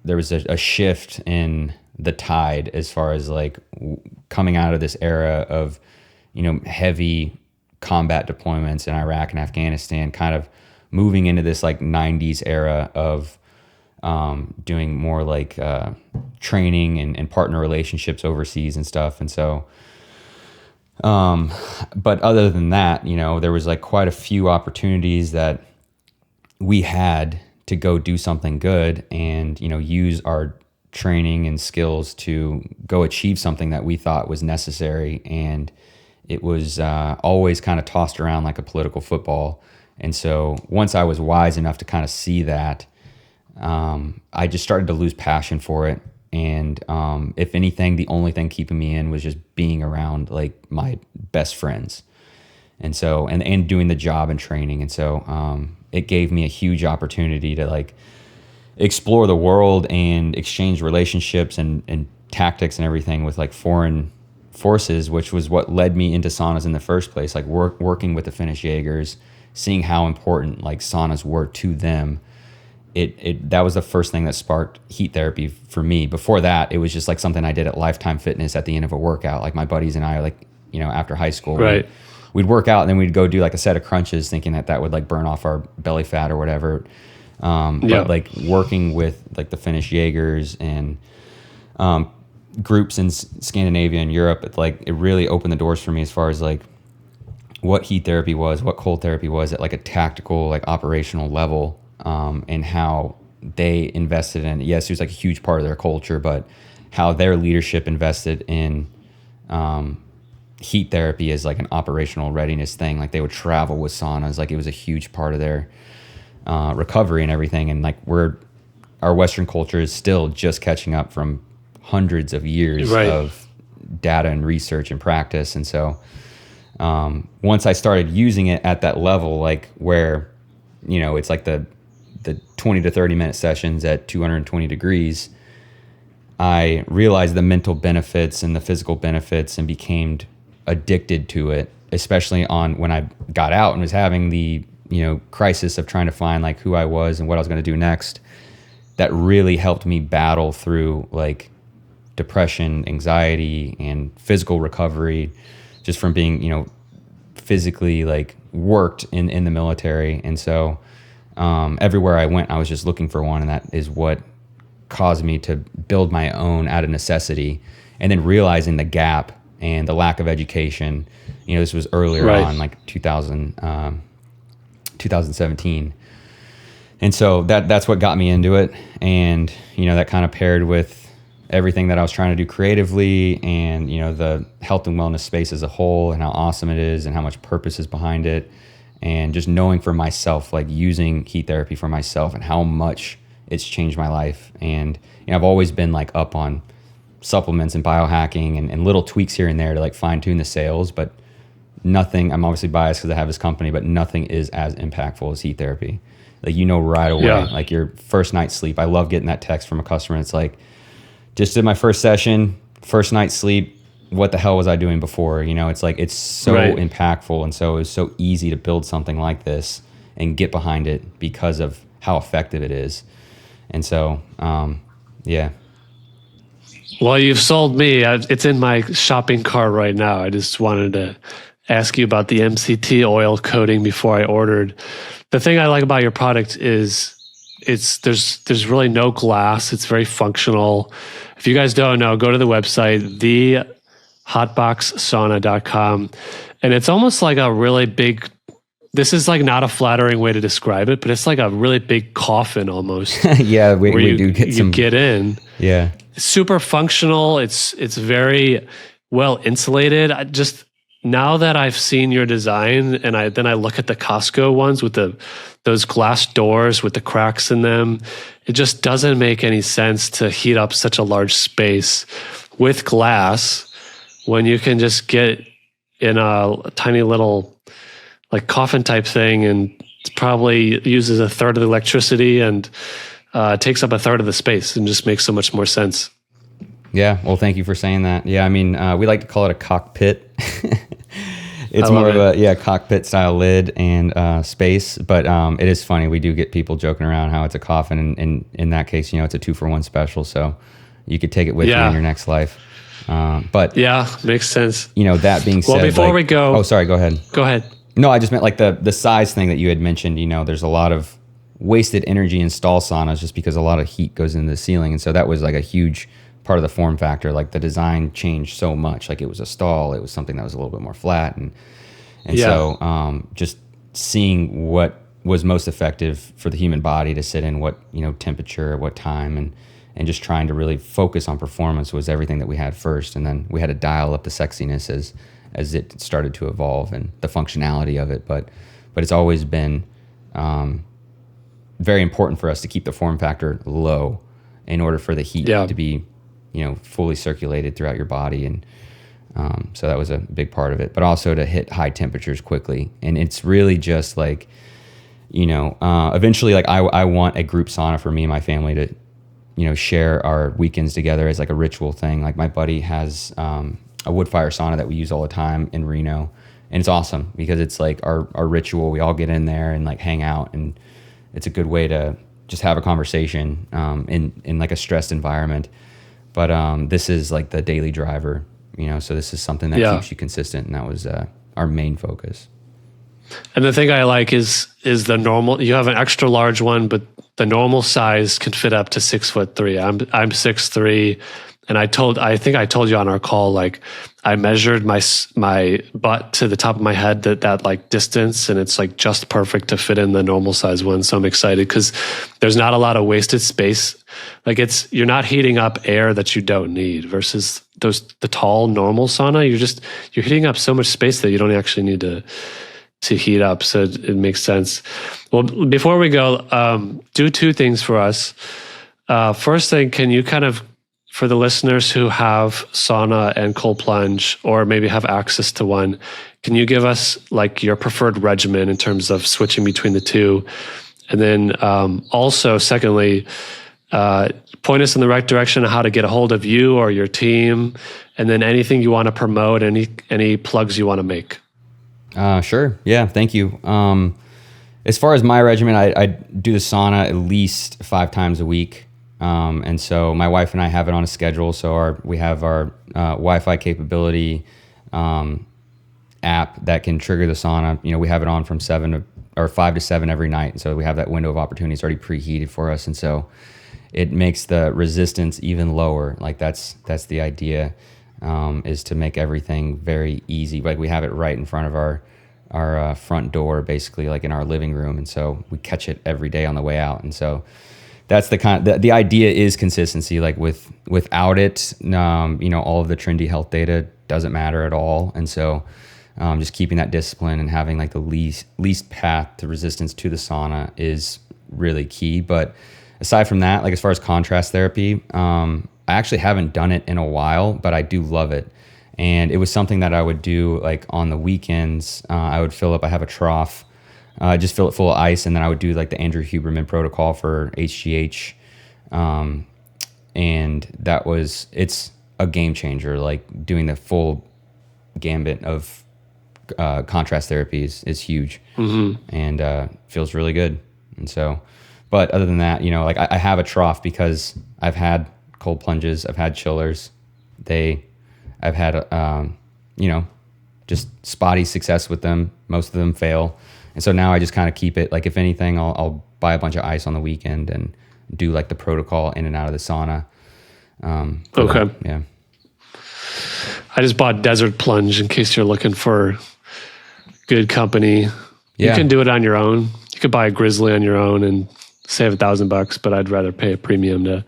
there was a shift in the tide as far as like coming out of this era of, heavy combat deployments in Iraq and Afghanistan, kind of moving into this like 90s era of doing more like training and partner relationships overseas and stuff. And so, but other than that, there was like quite a few opportunities that we had to go do something good and, use our training and skills to go achieve something that we thought was necessary. And it was always kind of tossed around like a political football. And so once I was wise enough to kind of see that, I just started to lose passion for it. And if anything, the only thing keeping me in was just being around like my best friends. And so, and doing the job and training. And so it gave me a huge opportunity to like explore the world and exchange relationships and tactics and everything with like foreign forces, which was what led me into saunas in the first place. Like working with the Finnish Jaegers, seeing how important like saunas were to them. That was the first thing that sparked heat therapy for me. Before that, it was just like something I did at Lifetime Fitness at the end of a workout. Like my buddies and I, like, after high school, right, we'd work out and then we'd go do like a set of crunches, thinking that would like burn off our belly fat or whatever. But like working with like the Finnish Jaegers and groups in Scandinavia and Europe, it really opened the doors for me as far as like what heat therapy was, what cold therapy was at like a tactical, like operational level, and how they invested in it. Yes, it was like a huge part of their culture, but how their leadership invested in heat therapy as like an operational readiness thing. Like they would travel with saunas, like it was a huge part of their recovery and everything. And like our Western culture is still just catching up from hundreds of years of data and research and practice. And so once I started using it at that level, like where, it's like the 20 to 30 minute sessions at 220 degrees, I realized the mental benefits and the physical benefits and became addicted to it, especially when I got out and was having the, crisis of trying to find like who I was and what I was going to do next. That really helped me battle through like depression, anxiety, and physical recovery just from being, physically like worked in the military. And so everywhere I went, I was just looking for one. And that is what caused me to build my own out of necessity. And then realizing the gap and the lack of education, this was earlier on, like 2017. And so that's what got me into it. And, that kind of paired with everything that I was trying to do creatively and, the health and wellness space as a whole and how awesome it is and how much purpose is behind it. And just knowing for myself, like using heat therapy for myself and how much it's changed my life. And, I've always been like up on supplements and biohacking and little tweaks here and there to like fine tune the sales, but nothing, I'm obviously biased because I have this company, but nothing is as impactful as heat therapy. Like, right away, like your first night's sleep. I love getting that text from a customer. It's like, just did my first session, first night's sleep. What the hell was I doing before? It's like, it's so impactful. And so it was so easy to build something like this and get behind it because of how effective it is. And so, yeah. Well, you've sold me. It's in my shopping cart right now. I just wanted to ask you about the MCT oil coating before I ordered. The thing I like about your product is there's really no glass. It's very functional. If you guys don't know, go to the website, thehotboxsauna.com. And it's almost like a really big, this is like not a flattering way to describe it, but it's like a really big coffin almost. Yeah, we do get some. You get in. Yeah. Super functional. It's very well insulated. Now that I've seen your design and then I look at the Costco ones with those glass doors with the cracks in them, it just doesn't make any sense to heat up such a large space with glass when you can just get in a tiny little like coffin type thing, and it probably uses a third of the electricity and takes up a third of the space and just makes so much more sense. Yeah, well, thank you for saying that. Yeah, I mean, we like to call it a cockpit. It's more of a cockpit style lid and space, but it is funny. We do get people joking around how it's a coffin, and in that case, it's a 2-for-1 special, so you could take it with you in your next life. But yeah, makes sense. That being said, well, before we go, oh, sorry, go ahead. Go ahead. No, I just meant like the size thing that you had mentioned. There's a lot of wasted energy in stall saunas just because a lot of heat goes into the ceiling, and so that was like a huge part of the form factor. Like the design changed so much. Like it was a stall, it was something that was a little bit more flat, and so just seeing what was most effective for the human body to sit in, what temperature, what time, and just trying to really focus on performance was everything that we had first, and then we had to dial up the sexiness as it started to evolve and the functionality of it. But it's always been very important for us to keep the form factor low in order for the heat to be fully circulated throughout your body. And so that was a big part of it, but also to hit high temperatures quickly. And it's really just like, eventually, like I want a group sauna for me and my family to, share our weekends together as like a ritual thing. Like my buddy has a wood fire sauna that we use all the time in Reno. And it's awesome because it's like our ritual. We all get in there and like hang out, and it's a good way to just have a conversation in like a stressed environment. But this is like the daily driver, so this is something that keeps you consistent, and that was our main focus. And the thing I like is the normal, you have an extra large one, but the normal size can fit up to 6'3". I'm 6'3", and I think I told you on our call, like I measured my butt to the top of my head, that like distance, and it's like just perfect to fit in the normal size one. So I'm excited because there's not a lot of wasted space. Like you're not heating up air that you don't need versus the tall normal sauna. You're heating up so much space that you don't actually need to heat up. So it makes sense. Well, before we go, do two things for us. First thing, can you kind of, for the listeners who have sauna and cold plunge, or maybe have access to one, can you give us like your preferred regimen in terms of switching between the two? And then also, secondly, point us in the right direction of how to get a hold of you or your team, and then anything you want to promote, any plugs you want to make. Sure. Yeah. Thank you. As far as my regimen, I do the sauna at least 5 times a week. And so my wife and I have it on a schedule. So we have our Wi-Fi capability app that can trigger the sauna. We have it on from 5 to 7 every night. And so we have that window of opportunity. It's already preheated for us. And so it makes the resistance even lower. Like that's the idea, is to make everything very easy. Like we have it right in front of our front door, basically like in our living room. And so we catch it every day on the way out. And so that's the idea is consistency. Like without it, all of the trendy health data doesn't matter at all. And so just keeping that discipline and having like the least path to resistance to the sauna is really key. But aside from that, like as far as contrast therapy, I actually haven't done it in a while, but I do love it. And it was something that I would do like on the weekends. I would I have a trough, just fill it full of ice, and then I would do like the Andrew Huberman protocol for HGH. And it's a game changer. Like doing the full gambit of contrast therapies is huge, and feels really good. And so, but other than that, like I have a trough because I've had cold plunges, I've had chillers. I've had, just spotty success with them. Most of them fail. And so now I just kind of keep it, like if anything, I'll buy a bunch of ice on the weekend and do like the protocol in and out of the sauna. Okay. Yeah. I just bought Desert Plunge in case you're looking for good company. Yeah. You can do it on your own. You could buy a Grizzly on your own and save $1,000, but I'd rather pay a premium to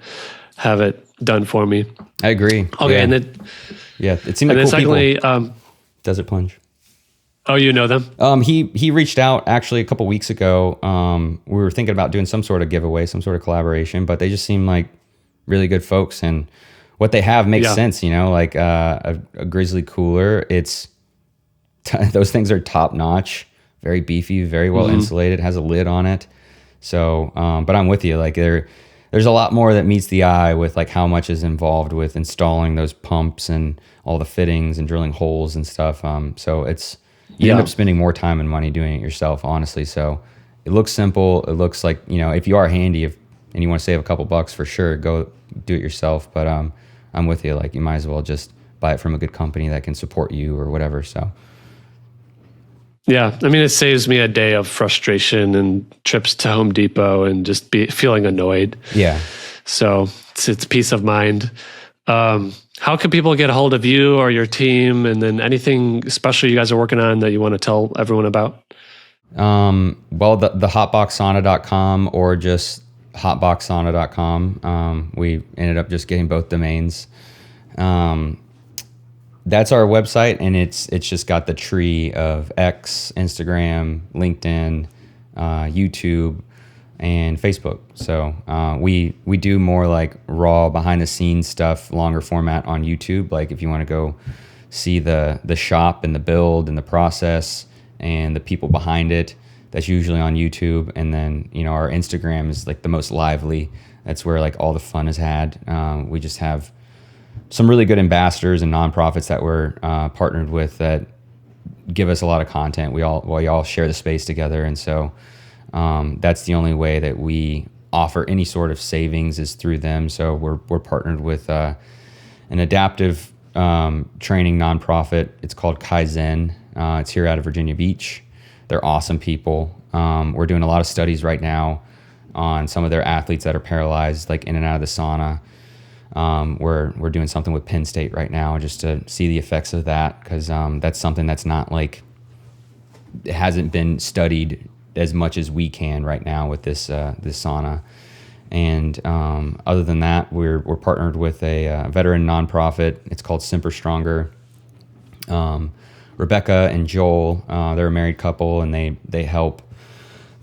have it done for me. I agree. Okay. Yeah. And then, it seemed like cool secondly, people. Desert Plunge. Oh, you know them? He reached out actually a couple weeks ago. We were thinking about doing some sort of giveaway, some sort of collaboration, but they just seem like really good folks, and what they have makes sense. Like a Grizzly cooler. It's those things are top notch, very beefy, very well insulated, has a lid on it. So, but I'm with you. Like there's a lot more that meets the eye with like how much is involved with installing those pumps and all the fittings and drilling holes and stuff. So you end up spending more time and money doing it yourself, honestly. So it looks simple. It looks like, if you are handy and you want to save a couple bucks, for sure, go do it yourself. But I'm with you. Like you might as well just buy it from a good company that can support you or whatever. So. Yeah. I mean, it saves me a day of frustration and trips to Home Depot and just feeling annoyed. Yeah. So it's peace of mind. How can people get a hold of you or your team? And then anything special you guys are working on that you want to tell everyone about? Well, the hotboxsauna.com or just hotboxsauna.com. We ended up just getting both domains. That's our website, and it's just got the tree of X, Instagram, LinkedIn, YouTube, and Facebook. So we do more like raw behind the scenes stuff, longer format on YouTube. Like if you want to go see the shop and the build and the process and the people behind it, that's usually on YouTube. And then our Instagram is like the most lively. That's where like all the fun is had. We just have some really good ambassadors and nonprofits that we're partnered with that give us a lot of content. We all share the space together, and so that's the only way that we offer any sort of savings is through them. So we're partnered with an adaptive training nonprofit. It's called Kaizen. It's here out of Virginia Beach. They're awesome people. We're doing a lot of studies right now on some of their athletes that are paralyzed, like in and out of the sauna. We're doing something with Penn State right now just to see the effects of that, because that's something that's not like, it hasn't been studied as much as we can right now with this sauna. And other than that, we're partnered with a veteran nonprofit. It's called Simper Stronger. Rebecca and Joel, they're a married couple, and they help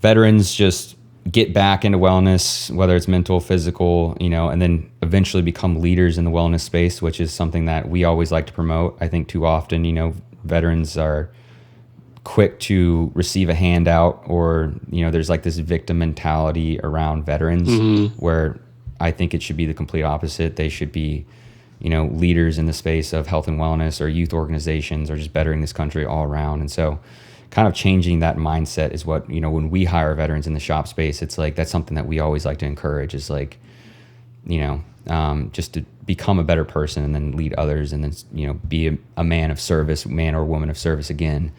veterans just get back into wellness, whether it's mental, physical, and then eventually become leaders in the wellness space, which is something that we always like to promote. I think too often, veterans are quick to receive a handout, or, there's like this victim mentality around veterans, where I think it should be the complete opposite. They should be, leaders in the space of health and wellness, or youth organizations, or just bettering this country all around. And so kind of changing that mindset is what, when we hire veterans in the shop space, it's like, that's something that we always like to encourage, is like, just to become a better person and then lead others and then, be a man of service, man or woman of service again.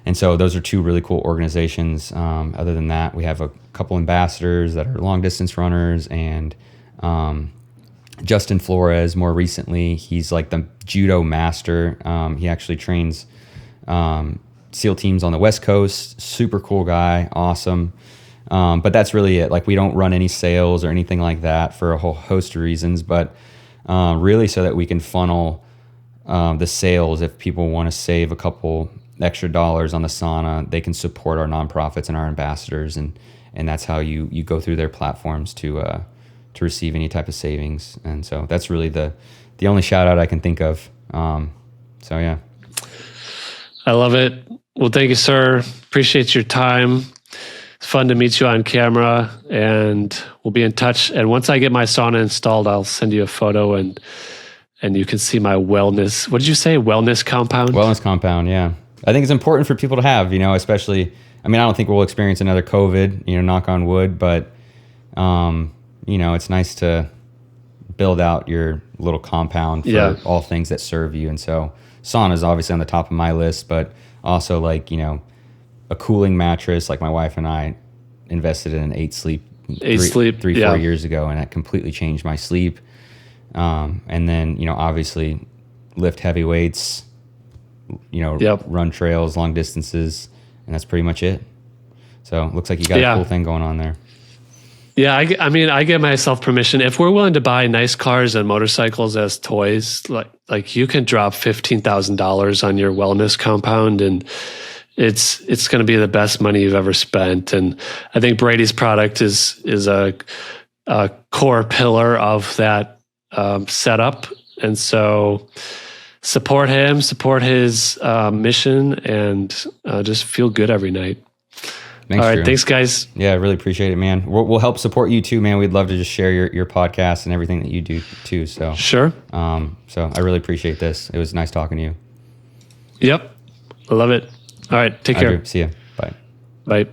And so those are two really cool organizations. Other than that, we have a couple ambassadors that are long distance runners, and Justin Flores, more recently, he's like the judo master. He actually trains SEAL teams on the West Coast. Super cool guy, awesome. But that's really it. Like, we don't run any sales or anything like that for a whole host of reasons, but really so that we can funnel the sales. If people want to save a couple extra dollars on the sauna, they can support our nonprofits and our ambassadors, and that's how you go through their platforms to receive any type of savings. And so that's really the only shout out I can think of. So yeah. I love it. Well, thank you, sir. Appreciate your time. It's fun to meet you on camera, and we'll be in touch. And once I get my sauna installed, I'll send you a photo, and you can see my wellness. What did you say? Wellness compound? Wellness compound. Yeah. I think it's important for people to have, especially, I don't think we'll experience another COVID, knock on wood, but, it's nice to build out your little compound for all things that serve you. And so sauna is obviously on the top of my list, but also like, a cooling mattress. Like, my wife and I invested in an 8 Sleep 4 years ago, and that completely changed my sleep. And then, obviously lift heavy weights, run trails, long distances, and that's pretty much it. So it looks like you got a cool thing going on there. Yeah, I give myself permission. If we're willing to buy nice cars and motorcycles as toys, like you can drop $15,000 on your wellness compound, and it's going to be the best money you've ever spent. And I think Brady's product is a core pillar of that setup, and so support him, support his mission, and just feel good every night. Thanks, all right, Drew. Thanks, guys. Yeah, I really appreciate it, man. We'll help support you too, man. We'd love to just share your podcast and everything that you do too. So sure. So I really appreciate this. It was nice talking to you. Yep, I love it. All right, take care. Drew. See ya. Bye. Bye.